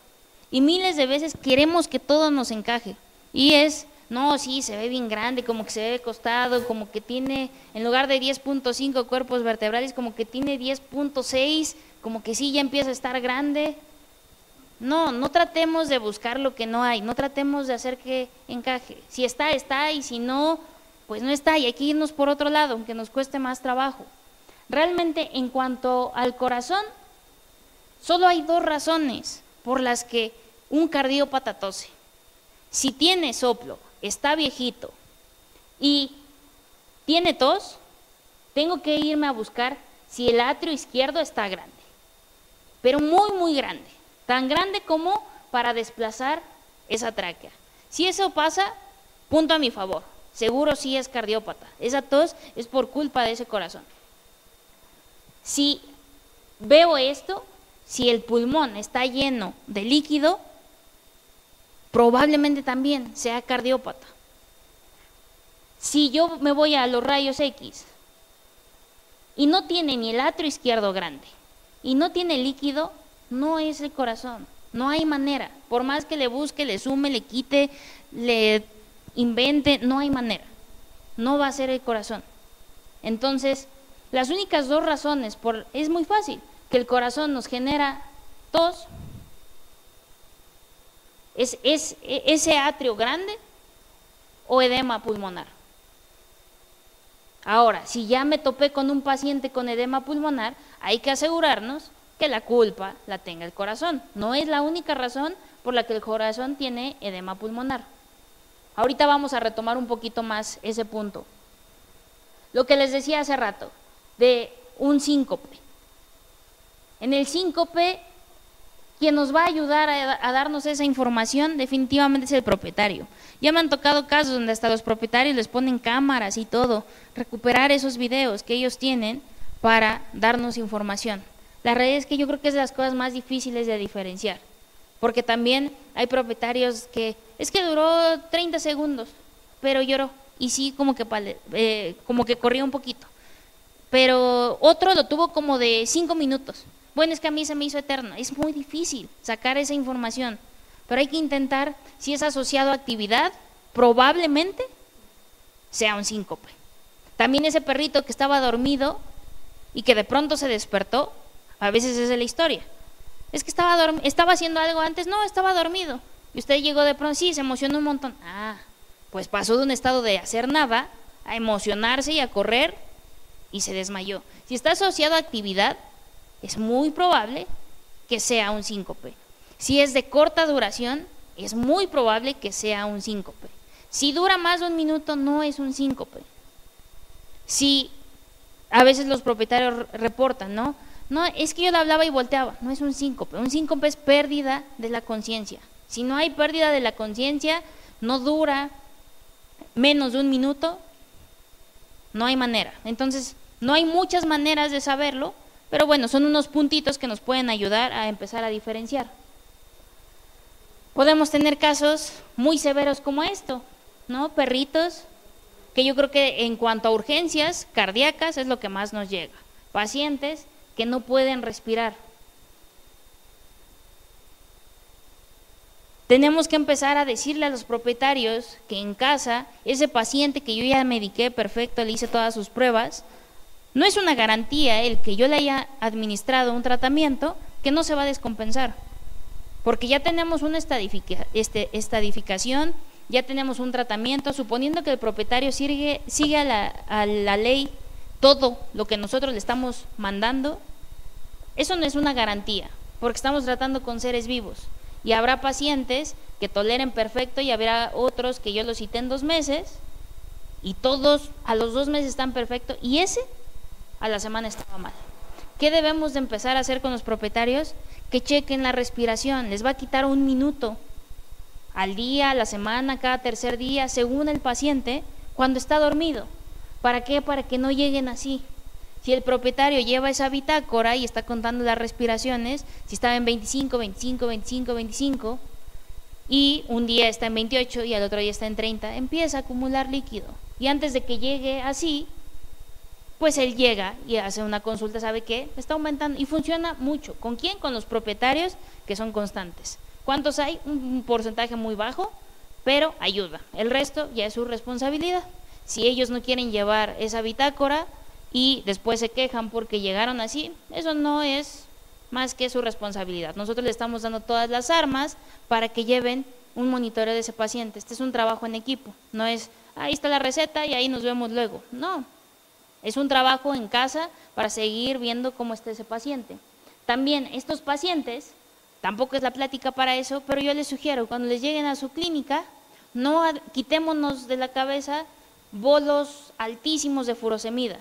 Y miles de veces queremos que todo nos encaje. Y es, no, sí, se ve bien grande, como que se ve costado, como que tiene, en lugar de 10.5 cuerpos vertebrales, como que tiene 10.6, como que sí, ya empieza a estar grande. No, no tratemos de buscar lo que no hay, no tratemos de hacer que encaje. Si está, está, y si no, pues no está, y hay que irnos por otro lado, aunque nos cueste más trabajo. Realmente, en cuanto al corazón, solo hay dos razones por las que un cardiópata tose. Si tiene soplo, está viejito y tiene tos, tengo que irme a buscar si el atrio izquierdo está grande, pero muy, muy grande, tan grande como para desplazar esa tráquea. Si eso pasa, punto a mi favor, seguro sí es cardiópata. Esa tos es por culpa de ese corazón. Si veo esto, si el pulmón está lleno de líquido, probablemente también sea cardiópata. Si yo me voy a los rayos X y no tiene ni el atrio izquierdo grande y no tiene líquido, no es el corazón, no hay manera. Por más que le busque, le sume, le quite, le invente, no hay manera. No va a ser el corazón. Entonces, las únicas dos razones, es muy fácil, que el corazón nos genera tos, es ese atrio grande o edema pulmonar. Ahora, si ya me topé con un paciente con edema pulmonar, hay que asegurarnos que la culpa la tenga el corazón. No es la única razón por la que el corazón tiene edema pulmonar. Ahorita vamos a retomar un poquito más ese punto. Lo que les decía hace rato, de un síncope. En el síncope, quien nos va a ayudar a darnos esa información definitivamente es el propietario. Ya me han tocado casos donde hasta los propietarios les ponen cámaras y todo, recuperar esos videos que ellos tienen para darnos información. La realidad es que yo creo que es de las cosas más difíciles de diferenciar, porque también hay propietarios que, es que duró 30 segundos, pero lloró, y sí, como que corrió un poquito, pero otro lo tuvo como de 5 minutos. Bueno, es que a mí se me hizo eterno. Es muy difícil sacar esa información, pero hay que intentar, si es asociado a actividad, probablemente sea un síncope. También ese perrito que estaba dormido y que de pronto se despertó, a veces esa es la historia. Es que estaba haciendo algo antes, no, estaba dormido. Y usted llegó de pronto, sí, se emocionó un montón. Ah, pues pasó de un estado de hacer nada a emocionarse y a correr y se desmayó. Si está asociado a actividad, es muy probable que sea un síncope. Si es de corta duración, es muy probable que sea un síncope. Si dura más de un minuto, no es un síncope. Si a veces los propietarios reportan, ¿no? No, es que yo le hablaba y volteaba, no es un síncope. Un síncope es pérdida de la conciencia. Si no hay pérdida de la conciencia, no dura menos de un minuto, no hay manera. Entonces, no hay muchas maneras de saberlo, pero bueno, son unos puntitos que nos pueden ayudar a empezar a diferenciar. Podemos tener casos muy severos como esto, ¿no? Perritos, que yo creo que en cuanto a urgencias cardíacas es lo que más nos llega. Pacientes que no pueden respirar. Tenemos que empezar a decirle a los propietarios que en casa, ese paciente que yo ya mediqué perfecto, le hice todas sus pruebas, no es una garantía el que yo le haya administrado un tratamiento que no se va a descompensar, porque ya tenemos una estadificación, ya tenemos un tratamiento, suponiendo que el propietario sigue a la ley todo lo que nosotros le estamos mandando, eso no es una garantía, porque estamos tratando con seres vivos, y habrá pacientes que toleren perfecto y habrá otros que yo los cité en 2 meses, y todos a los 2 meses están perfectos, y ese a la semana estaba mal. ¿Qué debemos de empezar a hacer con los propietarios? Que chequen la respiración, les va a quitar 1 minuto al día, a la semana, cada tercer día, según el paciente, cuando está dormido. ¿Para qué? Para que no lleguen así. Si el propietario lleva esa bitácora y está contando las respiraciones, si estaba en 25, 25, 25, 25, y un día está en 28 y al otro día está en 30, empieza a acumular líquido. Y antes de que llegue así, pues él llega y hace una consulta, ¿sabe qué? Está aumentando y funciona mucho. ¿Con quién? Con los propietarios que son constantes. ¿Cuántos hay? Un porcentaje muy bajo, pero ayuda. El resto ya es su responsabilidad. Si ellos no quieren llevar esa bitácora y después se quejan porque llegaron así, eso no es más que su responsabilidad. Nosotros le estamos dando todas las armas para que lleven un monitoreo de ese paciente. Este es un trabajo en equipo, no es, ahí está la receta y ahí nos vemos luego. No. Es un trabajo en casa para seguir viendo cómo está ese paciente. También estos pacientes, tampoco es la plática para eso, pero yo les sugiero, cuando les lleguen a su clínica, no quitémonos de la cabeza bolos altísimos de furosemida.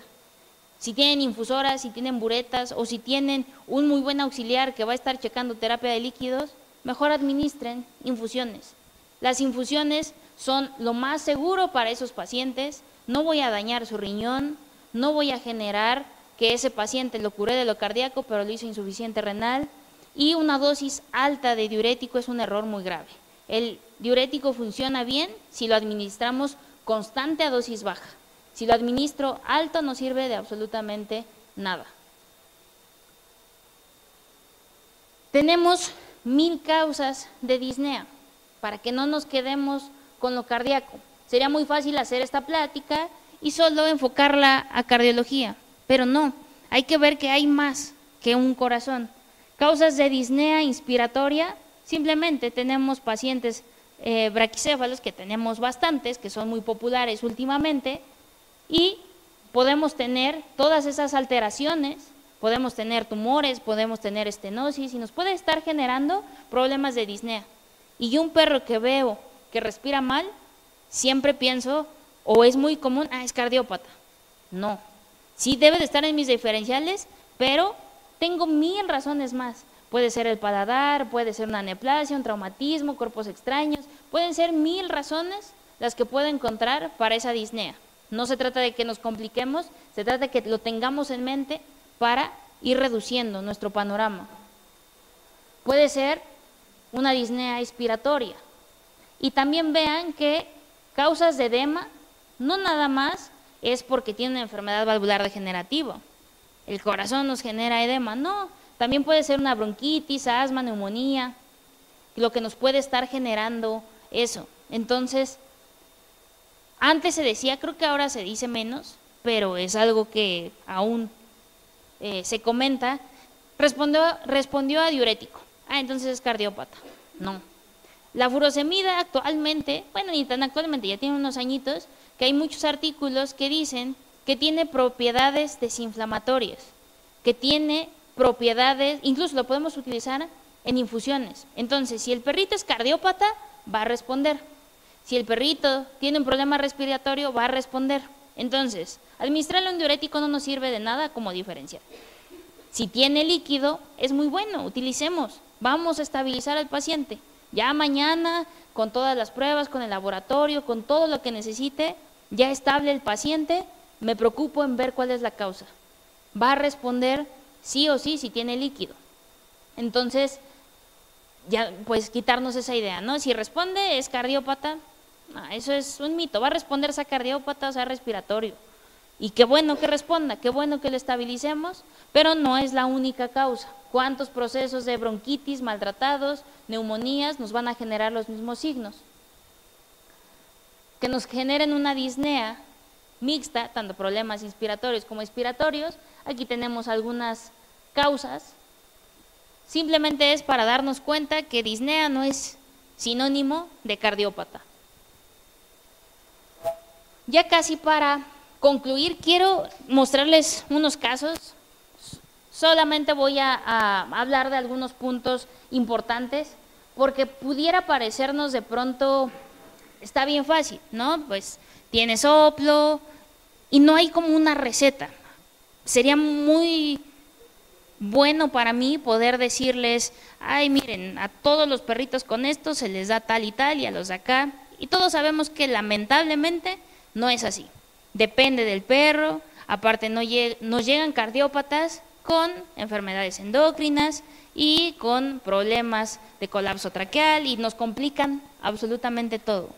Si tienen infusoras, si tienen buretas o si tienen un muy buen auxiliar que va a estar checando terapia de líquidos, mejor administren infusiones. Las infusiones son lo más seguro para esos pacientes, no voy a dañar su riñón, no voy a generar que ese paciente lo curé de lo cardíaco, pero lo hizo insuficiente renal, y una dosis alta de diurético es un error muy grave. El diurético funciona bien si lo administramos constante a dosis baja. Si lo administro alto no sirve de absolutamente nada. Tenemos 1000 causas de disnea, para que no nos quedemos con lo cardíaco. Sería muy fácil hacer esta plática y solo enfocarla a cardiología, pero no, hay que ver que hay más que un corazón. Causas de disnea inspiratoria, simplemente tenemos pacientes braquicéfalos, que tenemos bastantes, que son muy populares últimamente, y podemos tener todas esas alteraciones, podemos tener tumores, podemos tener estenosis, y nos puede estar generando problemas de disnea. Y un perro que veo que respira mal, siempre pienso, o es muy común, es cardiópata. No, sí debe de estar en mis diferenciales, pero tengo 1000 razones más. Puede ser el paladar, puede ser una neoplasia, un traumatismo, cuerpos extraños, pueden ser 1000 razones las que puedo encontrar para esa disnea. No se trata de que nos compliquemos, se trata de que lo tengamos en mente para ir reduciendo nuestro panorama. Puede ser una disnea expiratoria. Y también vean que causas de edema no nada más es porque tiene una enfermedad valvular degenerativa. El corazón nos genera edema, no. También puede ser una bronquitis, asma, neumonía, lo que nos puede estar generando eso. Entonces, antes se decía, creo que ahora se dice menos, pero es algo que aún se comenta, respondió a diurético. Entonces es cardiópata. No. La furosemida actualmente, bueno, ni tan actualmente, ya tiene unos añitos, que hay muchos artículos que dicen que tiene propiedades desinflamatorias, que tiene propiedades, incluso lo podemos utilizar en infusiones. Entonces, si el perrito es cardiópata, va a responder. Si el perrito tiene un problema respiratorio, va a responder. Entonces, administrarle un diurético no nos sirve de nada como diferencial. Si tiene líquido, es muy bueno, utilicemos. Vamos a estabilizar al paciente. Ya mañana, con todas las pruebas, con el laboratorio, con todo lo que necesite, ya estable el paciente, me preocupo en ver cuál es la causa. Va a responder sí o sí si tiene líquido. Entonces, ya pues quitarnos esa idea, ¿no? Si responde es cardiópata, no, eso es un mito, va a responder sea cardiópata o sea respiratorio. Y qué bueno que responda, qué bueno que lo estabilicemos, pero no es la única causa. ¿Cuántos procesos de bronquitis, maltratados, neumonías nos van a generar los mismos signos? Que nos generen una disnea mixta, tanto problemas inspiratorios como expiratorios. Aquí tenemos algunas causas. Simplemente es para darnos cuenta que disnea no es sinónimo de cardiópata. Ya casi para concluir, quiero mostrarles unos casos. Solamente voy a hablar de algunos puntos importantes, porque pudiera parecernos de pronto, está bien fácil, ¿no? Pues tiene soplo y no hay como una receta. Sería muy bueno para mí poder decirles, ay, miren, a todos los perritos con esto se les da tal y tal, y a los de acá, y todos sabemos que lamentablemente no es así. Depende del perro, aparte nos llegan cardiópatas con enfermedades endocrinas y con problemas de colapso traqueal y nos complican absolutamente todo.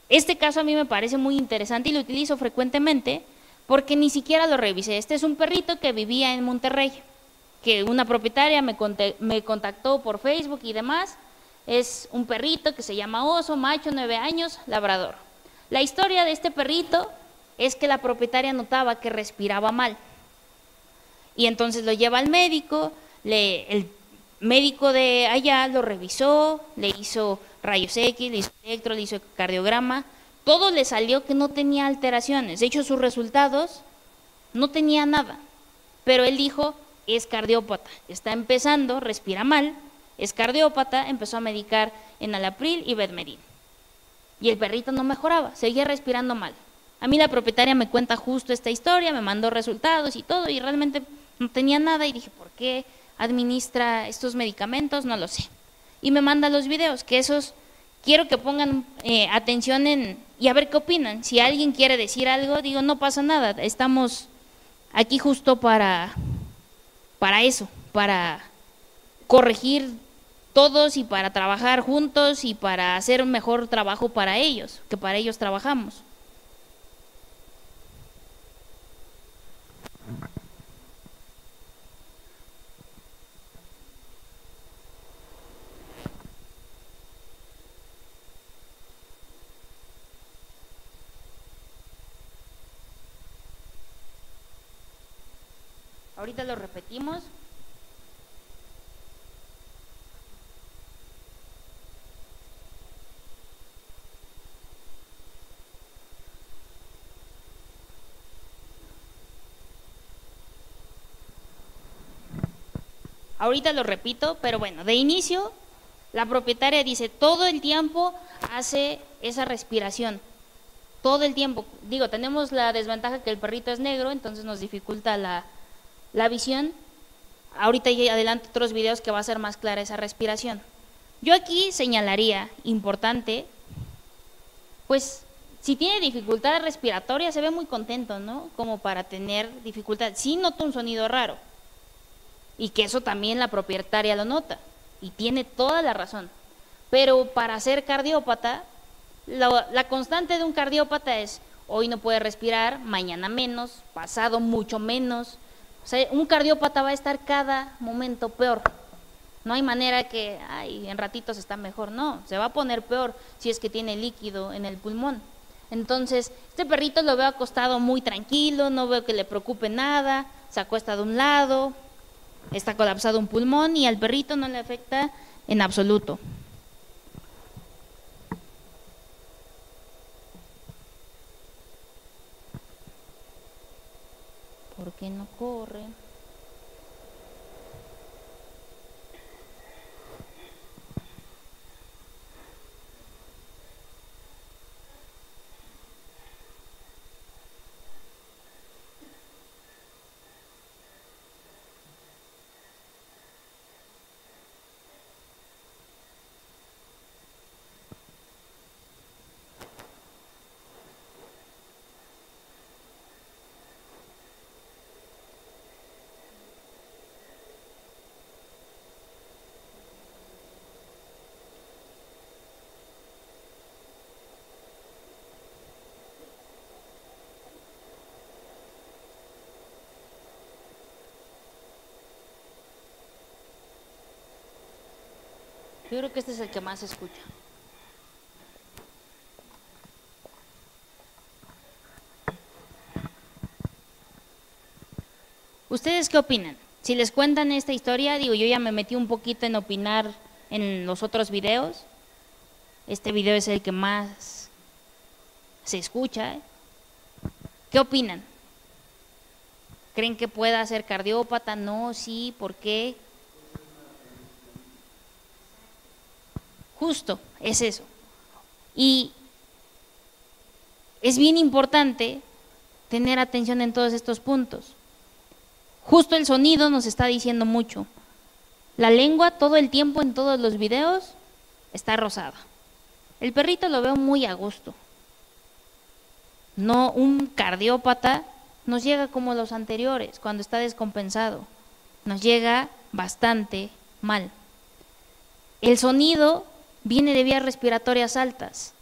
Este caso a mí me parece muy interesante y lo utilizo frecuentemente porque ni siquiera lo revisé. Este es un perrito que vivía en Monterrey, que una propietaria me contactó por Facebook y demás. Es un perrito que se llama Oso, macho, 9 años, labrador. La historia de este perrito es que la propietaria notaba que respiraba mal. Y entonces lo lleva al médico, el médico de allá lo revisó, le hizo rayos X, le hizo electro, le hizo cardiograma, todo le salió que no tenía alteraciones. De hecho, sus resultados no tenía nada, pero él dijo, es cardiópata, está empezando, respira mal, es cardiópata, empezó a medicar enalapril y bedmerin. Y el perrito no mejoraba, seguía respirando mal. A mí la propietaria me cuenta justo esta historia, me mandó resultados y todo, y realmente no tenía nada, y dije, ¿por qué administra estos medicamentos? No lo sé. Y me manda los videos, que esos quiero que pongan atención y a ver qué opinan. Si alguien quiere decir algo, digo, no pasa nada, estamos aquí justo para eso, para corregir todos y para trabajar juntos y para hacer un mejor trabajo para ellos, que para ellos trabajamos. Ahorita lo repetimos. Ahorita lo repito, pero bueno, de inicio, la propietaria dice, todo el tiempo hace esa respiración, todo el tiempo. Digo, tenemos la desventaja que el perrito es negro, entonces nos dificulta la visión. Ahorita ya adelanto otros videos que va a ser más clara esa respiración. Yo aquí señalaría, importante, pues Si tiene dificultad respiratoria, se ve muy contento, ¿no? Como para tener dificultad. Sí nota un sonido raro. Y que eso también la propietaria lo nota. Y tiene toda la razón. Pero para ser cardiópata, la constante de un cardiópata es: hoy no puede respirar, mañana menos, pasado mucho menos. O sea, un cardiópata va a estar cada momento peor. No hay manera que, ay, en ratitos está mejor. No, se va a poner peor si es que tiene líquido en el pulmón. Entonces, este perrito lo veo acostado muy tranquilo, no veo que le preocupe nada, se acuesta de un lado, está colapsado un pulmón y al perrito no le afecta en absoluto. ¿Por qué no corre? Yo creo que este es el que más se escucha. ¿Ustedes qué opinan? Si les cuentan esta historia, digo, yo ya me metí un poquito en opinar en los otros videos. Este video es el que más se escucha, ¿eh? ¿Qué opinan? ¿Creen que pueda ser cardiópata? No, sí, ¿por qué? Justo, es eso. Y es bien importante tener atención en todos estos puntos. Justo el sonido nos está diciendo mucho. La lengua todo el tiempo en todos los videos está rosada. El perrito lo veo muy a gusto. No, un cardiópata nos llega como los anteriores, cuando está descompensado. Nos llega bastante mal. El sonido viene de vías respiratorias altas.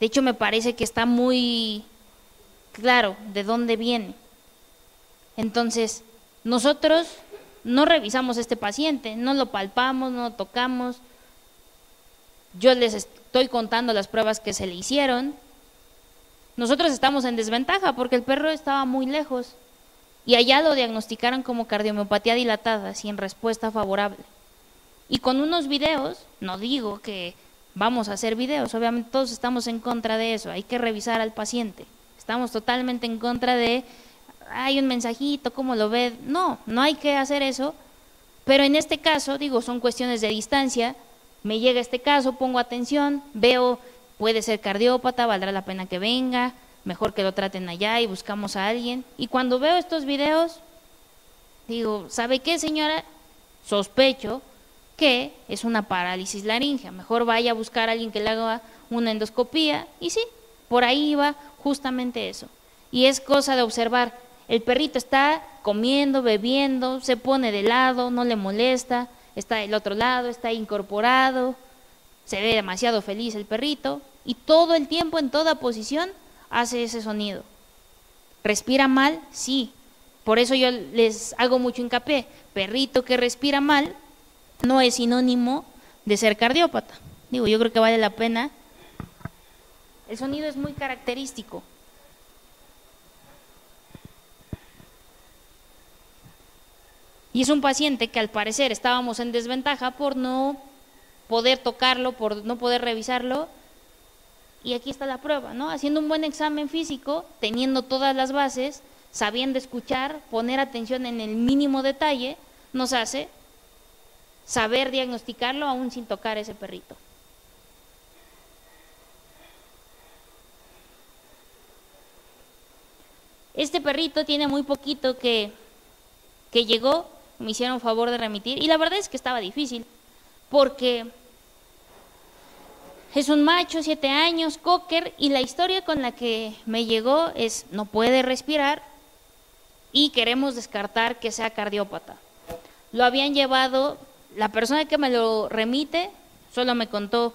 De hecho, me parece que está muy claro de dónde viene. Entonces, nosotros no revisamos a este paciente, no lo palpamos, no lo tocamos. Yo les estoy contando las pruebas que se le hicieron. Nosotros estamos en desventaja porque el perro estaba muy lejos y allá lo diagnosticaron como cardiomiopatía dilatada sin respuesta favorable. Y con unos videos, no digo que vamos a hacer videos, obviamente todos estamos en contra de eso, hay que revisar al paciente. Estamos totalmente en contra de, hay un mensajito, ¿cómo lo ve? No, no hay que hacer eso, pero en este caso, digo, son cuestiones de distancia, me llega este caso, pongo atención, veo, puede ser cardiópata, valdrá la pena que venga, mejor que lo traten allá y buscamos a alguien. Y cuando veo estos videos, digo, ¿sabe qué, señora? Sospecho que es una parálisis laringea, mejor vaya a buscar a alguien que le haga una endoscopía. Y sí, por ahí va justamente eso. Y es cosa de observar, el perrito está comiendo, bebiendo, se pone de lado, no le molesta, está del otro lado, está incorporado, se ve demasiado feliz el perrito y todo el tiempo en toda posición hace ese sonido. ¿Respira mal? Sí. Por eso yo les hago mucho hincapié, perrito que respira mal no es sinónimo de ser cardiópata. Digo, yo creo que vale la pena. El sonido es muy característico. Y es un paciente que al parecer estábamos en desventaja por no poder tocarlo, por no poder revisarlo. Y aquí está la prueba, ¿no? Haciendo un buen examen físico, teniendo todas las bases, sabiendo escuchar, poner atención en el mínimo detalle, nos hace saber diagnosticarlo aún sin tocar ese perrito. Este perrito tiene muy poquito que llegó, me hicieron favor de remitir, y la verdad es que estaba difícil, porque Es un macho, 7 años, cocker, y la historia con la que me llegó es no puede respirar y queremos descartar que sea cardiópata. Lo habían llevado, la persona que me lo remite solo me contó,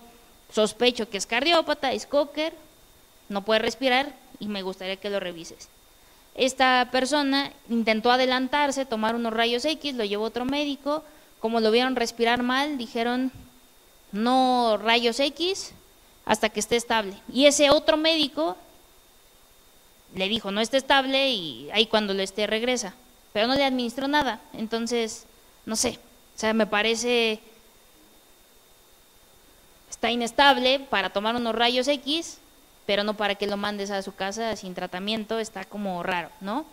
sospecho que es cardiópata, es cocker, no puede respirar y me gustaría que lo revises. Esta persona intentó adelantarse, tomar unos rayos X, lo llevó otro médico, como lo vieron respirar mal, dijeron no rayos X hasta que esté estable. Y ese otro médico le dijo no está estable y ahí cuando lo esté regresa, pero no le administró nada. Entonces, no sé, o sea, me parece, está inestable para tomar unos rayos X, pero no para que lo mandes a su casa sin tratamiento, está como raro, ¿no?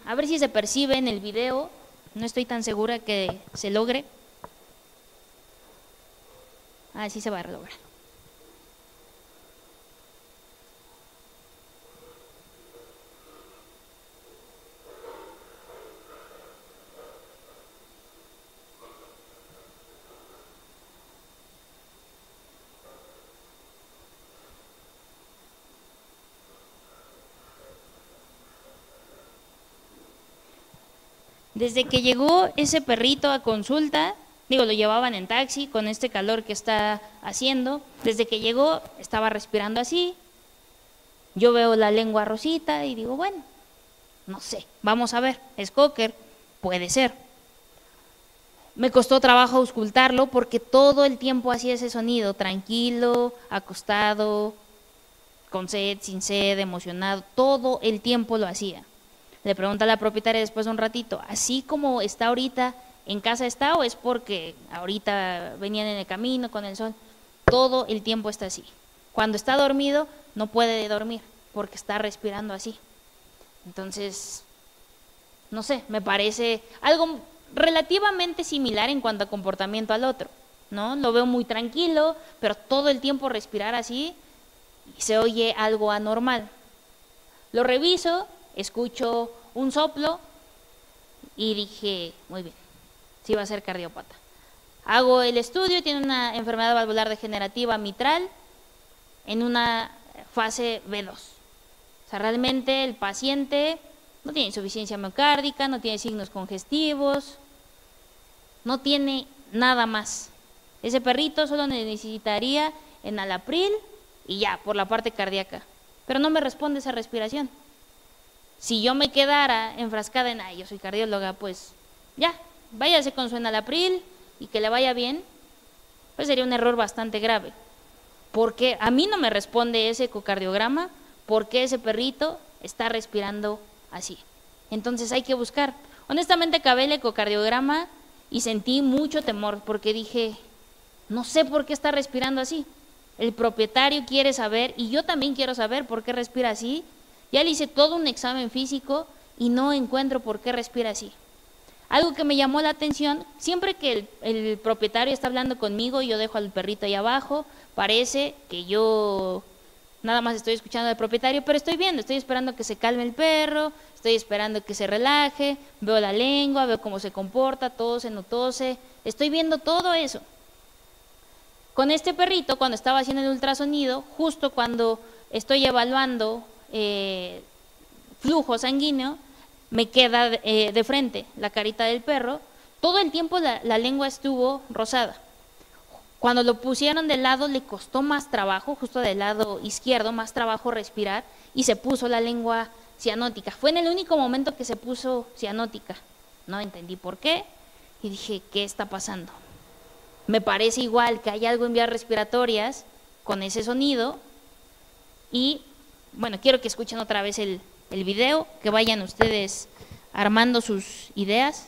A ver si se percibe en el video, no estoy tan segura que se logre. Sí se va a lograr. Desde que llegó ese perrito a consulta, digo, lo llevaban en taxi con este calor que está haciendo, desde que llegó estaba respirando así, yo veo la lengua rosita y digo, bueno, no sé, vamos a ver, es cocker, puede ser. Me costó trabajo auscultarlo porque todo el tiempo hacía ese sonido, tranquilo, acostado, con sed, sin sed, emocionado, todo el tiempo lo hacía. Le pregunta a la propietaria después de un ratito, ¿así como está ahorita, en casa está o es porque ahorita venían en el camino con el sol? Todo el tiempo está así. Cuando está dormido no puede dormir porque está respirando así. Entonces, no sé, me parece algo relativamente similar en cuanto a comportamiento al otro, ¿no? Lo veo muy tranquilo, pero todo el tiempo respirar así y se oye algo anormal. Lo reviso, escucho un soplo y dije, muy bien, sí va a ser cardiópata. Hago el estudio, tiene una enfermedad valvular degenerativa mitral en una fase B2. O sea, realmente el paciente no tiene insuficiencia miocárdica, no tiene signos congestivos, no tiene nada más. Ese perrito solo necesitaría enalapril y ya, por la parte cardíaca. Pero no me responde esa respiración. Si yo me quedara enfrascada en, yo soy cardióloga, pues ya, váyase con su enalapril y que le vaya bien, pues sería un error bastante grave. Porque a mí no me responde ese ecocardiograma, porque ese perrito está respirando así. Entonces hay que buscar. Honestamente acabé el ecocardiograma y sentí mucho temor, porque dije, no sé por qué está respirando así. El propietario quiere saber, y yo también quiero saber por qué respira así. Ya le hice todo un examen físico y no encuentro por qué respira así. Algo que me llamó la atención, siempre que el propietario está hablando conmigo, yo dejo al perrito ahí abajo, parece que yo nada más estoy escuchando al propietario, pero estoy viendo, estoy esperando que se calme el perro, estoy esperando que se relaje, veo la lengua, veo cómo se comporta, tose, no tose, estoy viendo todo eso. Con este perrito, cuando estaba haciendo el ultrasonido, justo cuando estoy evaluando flujo sanguíneo, me queda de frente la carita del perro, todo el tiempo la lengua estuvo rosada. Cuando lo pusieron de lado le costó más trabajo, justo del lado izquierdo, más trabajo respirar y se puso la lengua cianótica. Fue en el único momento que se puso cianótica. No entendí por qué y dije, ¿qué está pasando? Me parece igual que hay algo en vías respiratorias con ese sonido y bueno, quiero que escuchen otra vez el video, que vayan ustedes armando sus ideas.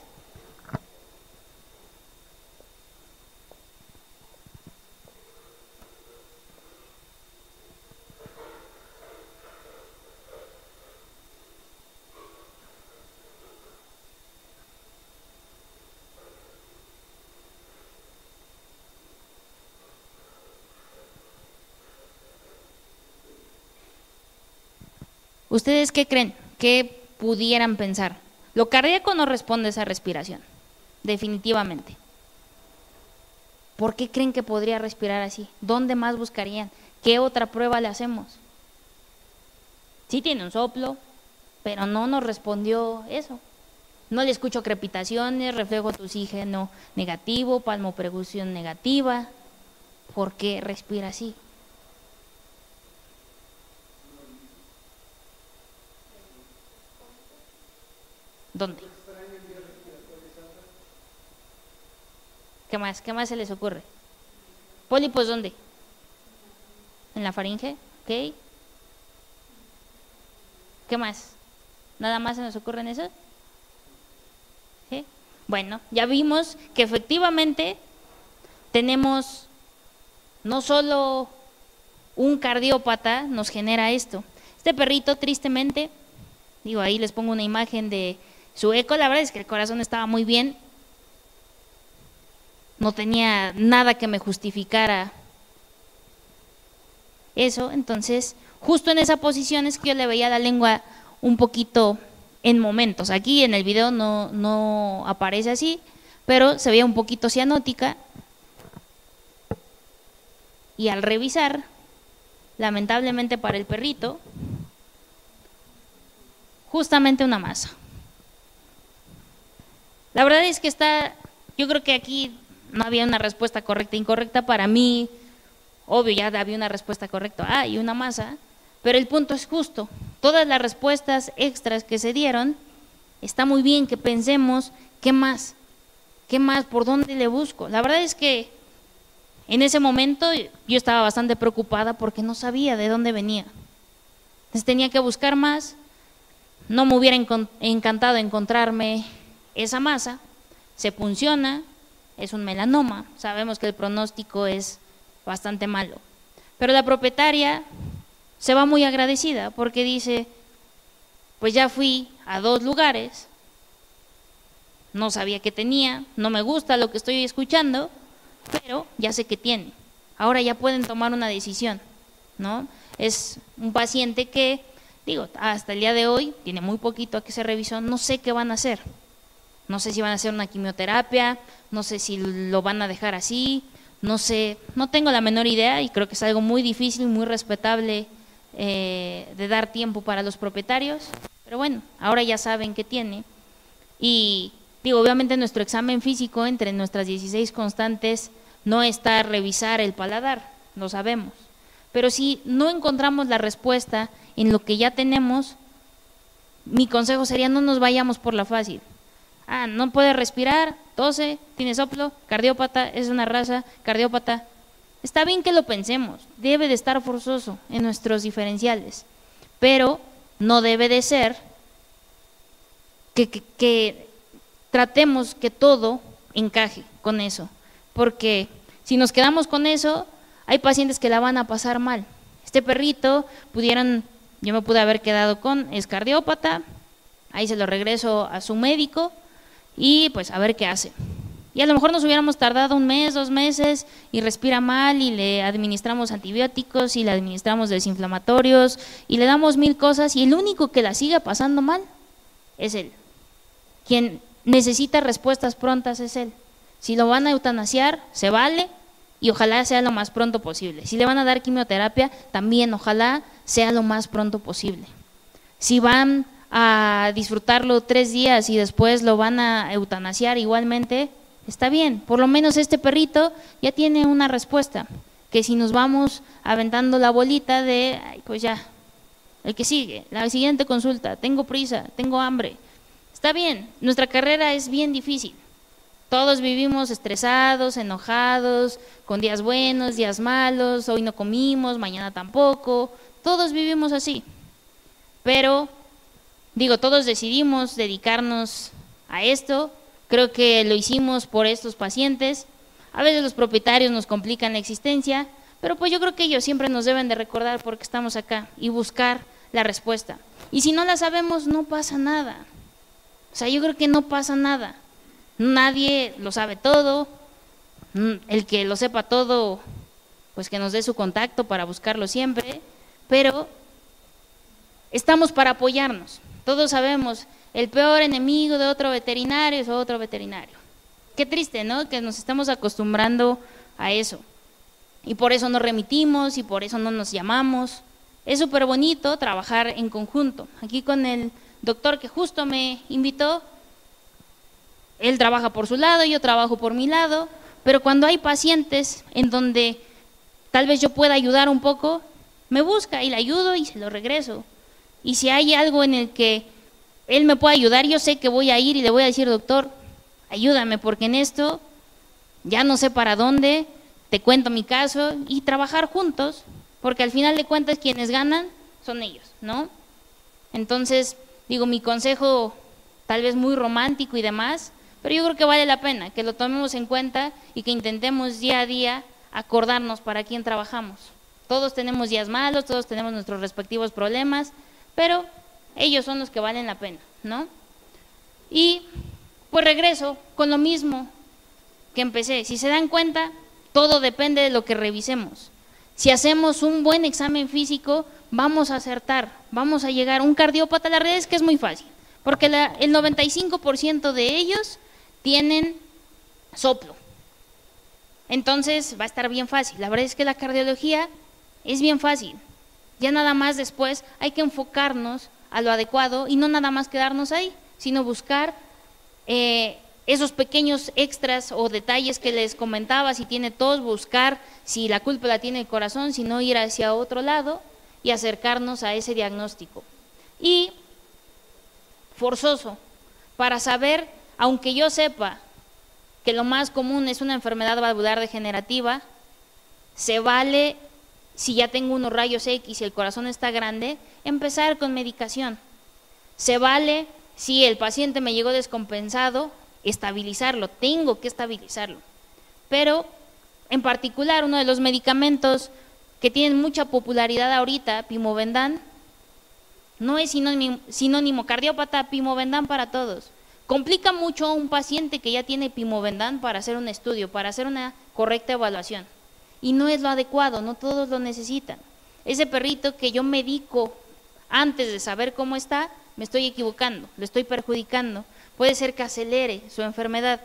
¿Ustedes qué creen? ¿Qué pudieran pensar? Lo cardíaco no responde a esa respiración, definitivamente. ¿Por qué creen que podría respirar así? ¿Dónde más buscarían? ¿Qué otra prueba le hacemos? Sí tiene un soplo, pero no nos respondió eso. No le escucho crepitaciones, reflejo de oxígeno negativo, palmopercusión negativa. ¿Por qué respira así? ¿Dónde? ¿Qué más? ¿Qué más se les ocurre? ¿Pólipos dónde? ¿En la faringe? ¿Ok? ¿Qué más? ¿Nada más se nos ocurre en eso? ¿Sí? Bueno, ya vimos que efectivamente tenemos no solo un cardiópata nos genera esto. Este perrito, tristemente, digo, ahí les pongo una imagen de su eco, la verdad es que el corazón estaba muy bien, no tenía nada que me justificara eso, entonces justo en esa posición es que yo le veía la lengua un poquito en momentos. Aquí en el video no aparece así, pero se veía un poquito cianótica. Y al revisar, lamentablemente para el perrito, justamente una masa. La verdad es que yo creo que aquí no había una respuesta correcta e incorrecta. Para mí, obvio, ya había una respuesta correcta, y una masa, pero el punto es justo. Todas las respuestas extras que se dieron, está muy bien que pensemos, ¿qué más? ¿Qué más? ¿Por dónde le busco? La verdad es que en ese momento yo estaba bastante preocupada porque no sabía de dónde venía. Entonces tenía que buscar más. No me hubiera encantado encontrarme esa masa. Se punciona, es un melanoma. Sabemos que el pronóstico es bastante malo. Pero la propietaria se va muy agradecida porque dice, pues ya fui a 2 lugares, no sabía que tenía, no me gusta lo que estoy escuchando, pero ya sé que tiene. Ahora ya pueden tomar una decisión, ¿no? Es un paciente que, digo, hasta el día de hoy, tiene muy poquito a que se revisó, no sé qué van a hacer. No sé si van a hacer una quimioterapia, no sé si lo van a dejar así, no sé, no tengo la menor idea y creo que es algo muy difícil, muy respetable de dar tiempo para los propietarios, pero bueno, ahora ya saben qué tiene. Y digo, obviamente nuestro examen físico, entre nuestras 16 constantes, no está revisar el paladar, lo sabemos. Pero si no encontramos la respuesta en lo que ya tenemos, mi consejo sería no nos vayamos por la fácil. No puede respirar, tose, tiene soplo, cardiópata, es una raza, cardiópata. Está bien que lo pensemos, debe de estar forzoso en nuestros diferenciales, pero no debe de ser que tratemos que todo encaje con eso, porque si nos quedamos con eso, hay pacientes que la van a pasar mal. Este perrito yo me pude haber quedado es cardiópata, ahí se lo regreso a su médico y pues a ver qué hace. Y a lo mejor nos hubiéramos tardado 1 mes, 2 meses y respira mal y le administramos antibióticos y le administramos desinflamatorios y le damos 1000 cosas y el único que la siga pasando mal es él. Quien necesita respuestas prontas es él. Si lo van a eutanasiar, se vale y ojalá sea lo más pronto posible. Si le van a dar quimioterapia, también ojalá sea lo más pronto posible. Si van a disfrutarlo 3 días y después lo van a eutanasiar igualmente, está bien, por lo menos este perrito ya tiene una respuesta, que si nos vamos aventando la bolita de, pues ya, el que sigue, la siguiente consulta, tengo prisa, tengo hambre, está bien, nuestra carrera es bien difícil, todos vivimos estresados, enojados, con días buenos, días malos, hoy no comimos, mañana tampoco, todos vivimos así, pero digo, todos decidimos dedicarnos a esto. Creo que lo hicimos por estos pacientes. A veces los propietarios nos complican la existencia, pero pues yo creo que ellos siempre nos deben de recordar por qué estamos acá y buscar la respuesta. Y si no la sabemos, no pasa nada. O sea, yo creo que no pasa nada. Nadie lo sabe todo. El que lo sepa todo, pues que nos dé su contacto para buscarlo siempre. Pero estamos para apoyarnos. Todos sabemos, el peor enemigo de otro veterinario es otro veterinario. Qué triste, ¿no? Que nos estamos acostumbrando a eso. Y por eso nos remitimos y por eso no nos llamamos. Es súper bonito trabajar en conjunto. Aquí con el doctor que justo me invitó, él trabaja por su lado, yo trabajo por mi lado, pero cuando hay pacientes en donde tal vez yo pueda ayudar un poco, me busca y le ayudo y se lo regreso. Y si hay algo en el que él me puede ayudar, yo sé que voy a ir y le voy a decir, doctor, ayúdame, porque en esto ya no sé para dónde, te cuento mi caso, y trabajar juntos, porque al final de cuentas quienes ganan son ellos, ¿no? Entonces, digo, mi consejo tal vez muy romántico y demás, pero yo creo que vale la pena que lo tomemos en cuenta y que intentemos día a día acordarnos para quién trabajamos. Todos tenemos días malos, todos tenemos nuestros respectivos problemas, pero ellos son los que valen la pena, ¿no? Y pues regreso con lo mismo que empecé. Si se dan cuenta, todo depende de lo que revisemos. Si hacemos un buen examen físico, vamos a acertar, vamos a llegar. Un cardiópata, la realidad es que es muy fácil, porque el 95% de ellos tienen soplo. Entonces va a estar bien fácil. La verdad es que la cardiología es bien fácil. Ya nada más después hay que enfocarnos a lo adecuado y no nada más quedarnos ahí, sino buscar esos pequeños extras o detalles que les comentaba, si tiene tos, buscar si la culpa la tiene el corazón, si no ir hacia otro lado y acercarnos a ese diagnóstico. Y forzoso, para saber, aunque yo sepa que lo más común es una enfermedad valvular degenerativa, se vale, si ya tengo unos rayos X y el corazón está grande, empezar con medicación. Se vale, si el paciente me llegó descompensado, estabilizarlo, tengo que estabilizarlo. Pero, en particular, uno de los medicamentos que tienen mucha popularidad ahorita, Pimovendan, no es sinónimo cardiópata, Pimovendan para todos. Complica mucho a un paciente que ya tiene Pimovendan para hacer un estudio, para hacer una correcta evaluación. Y no es lo adecuado, no todos lo necesitan. Ese perrito que yo medico antes de saber cómo está, me estoy equivocando, le estoy perjudicando. Puede ser que acelere su enfermedad.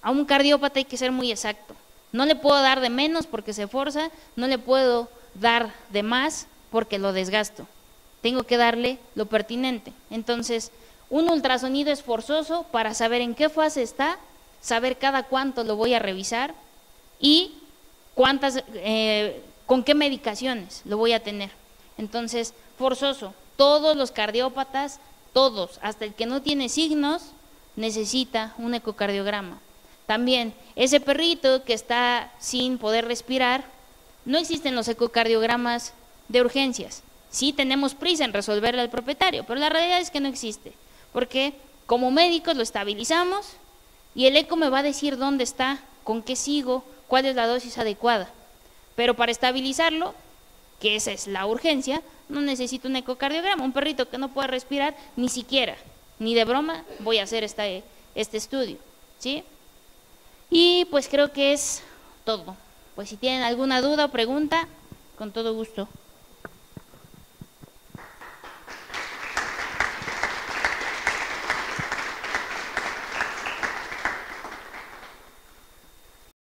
A un cardiópata hay que ser muy exacto. No le puedo dar de menos porque se forza, no le puedo dar de más porque lo desgasto. Tengo que darle lo pertinente. Entonces, un ultrasonido es forzoso para saber en qué fase está, saber cada cuánto lo voy a revisar y con qué medicaciones lo voy a tener. Entonces, forzoso. Todos los cardiópatas, todos, hasta el que no tiene signos, necesita un ecocardiograma. También, ese perrito que está sin poder respirar, no existen los ecocardiogramas de urgencias. Sí tenemos prisa en resolverle al propietario, pero la realidad es que no existe, porque como médicos lo estabilizamos y el eco me va a decir dónde está, con qué sigo, cuál es la dosis adecuada. Pero para estabilizarlo, que esa es la urgencia, no necesito un ecocardiograma. Un perrito que no puede respirar, ni siquiera, ni de broma, voy a hacer este estudio, ¿sí? Y pues creo que es todo. Pues si tienen alguna duda o pregunta, con todo gusto.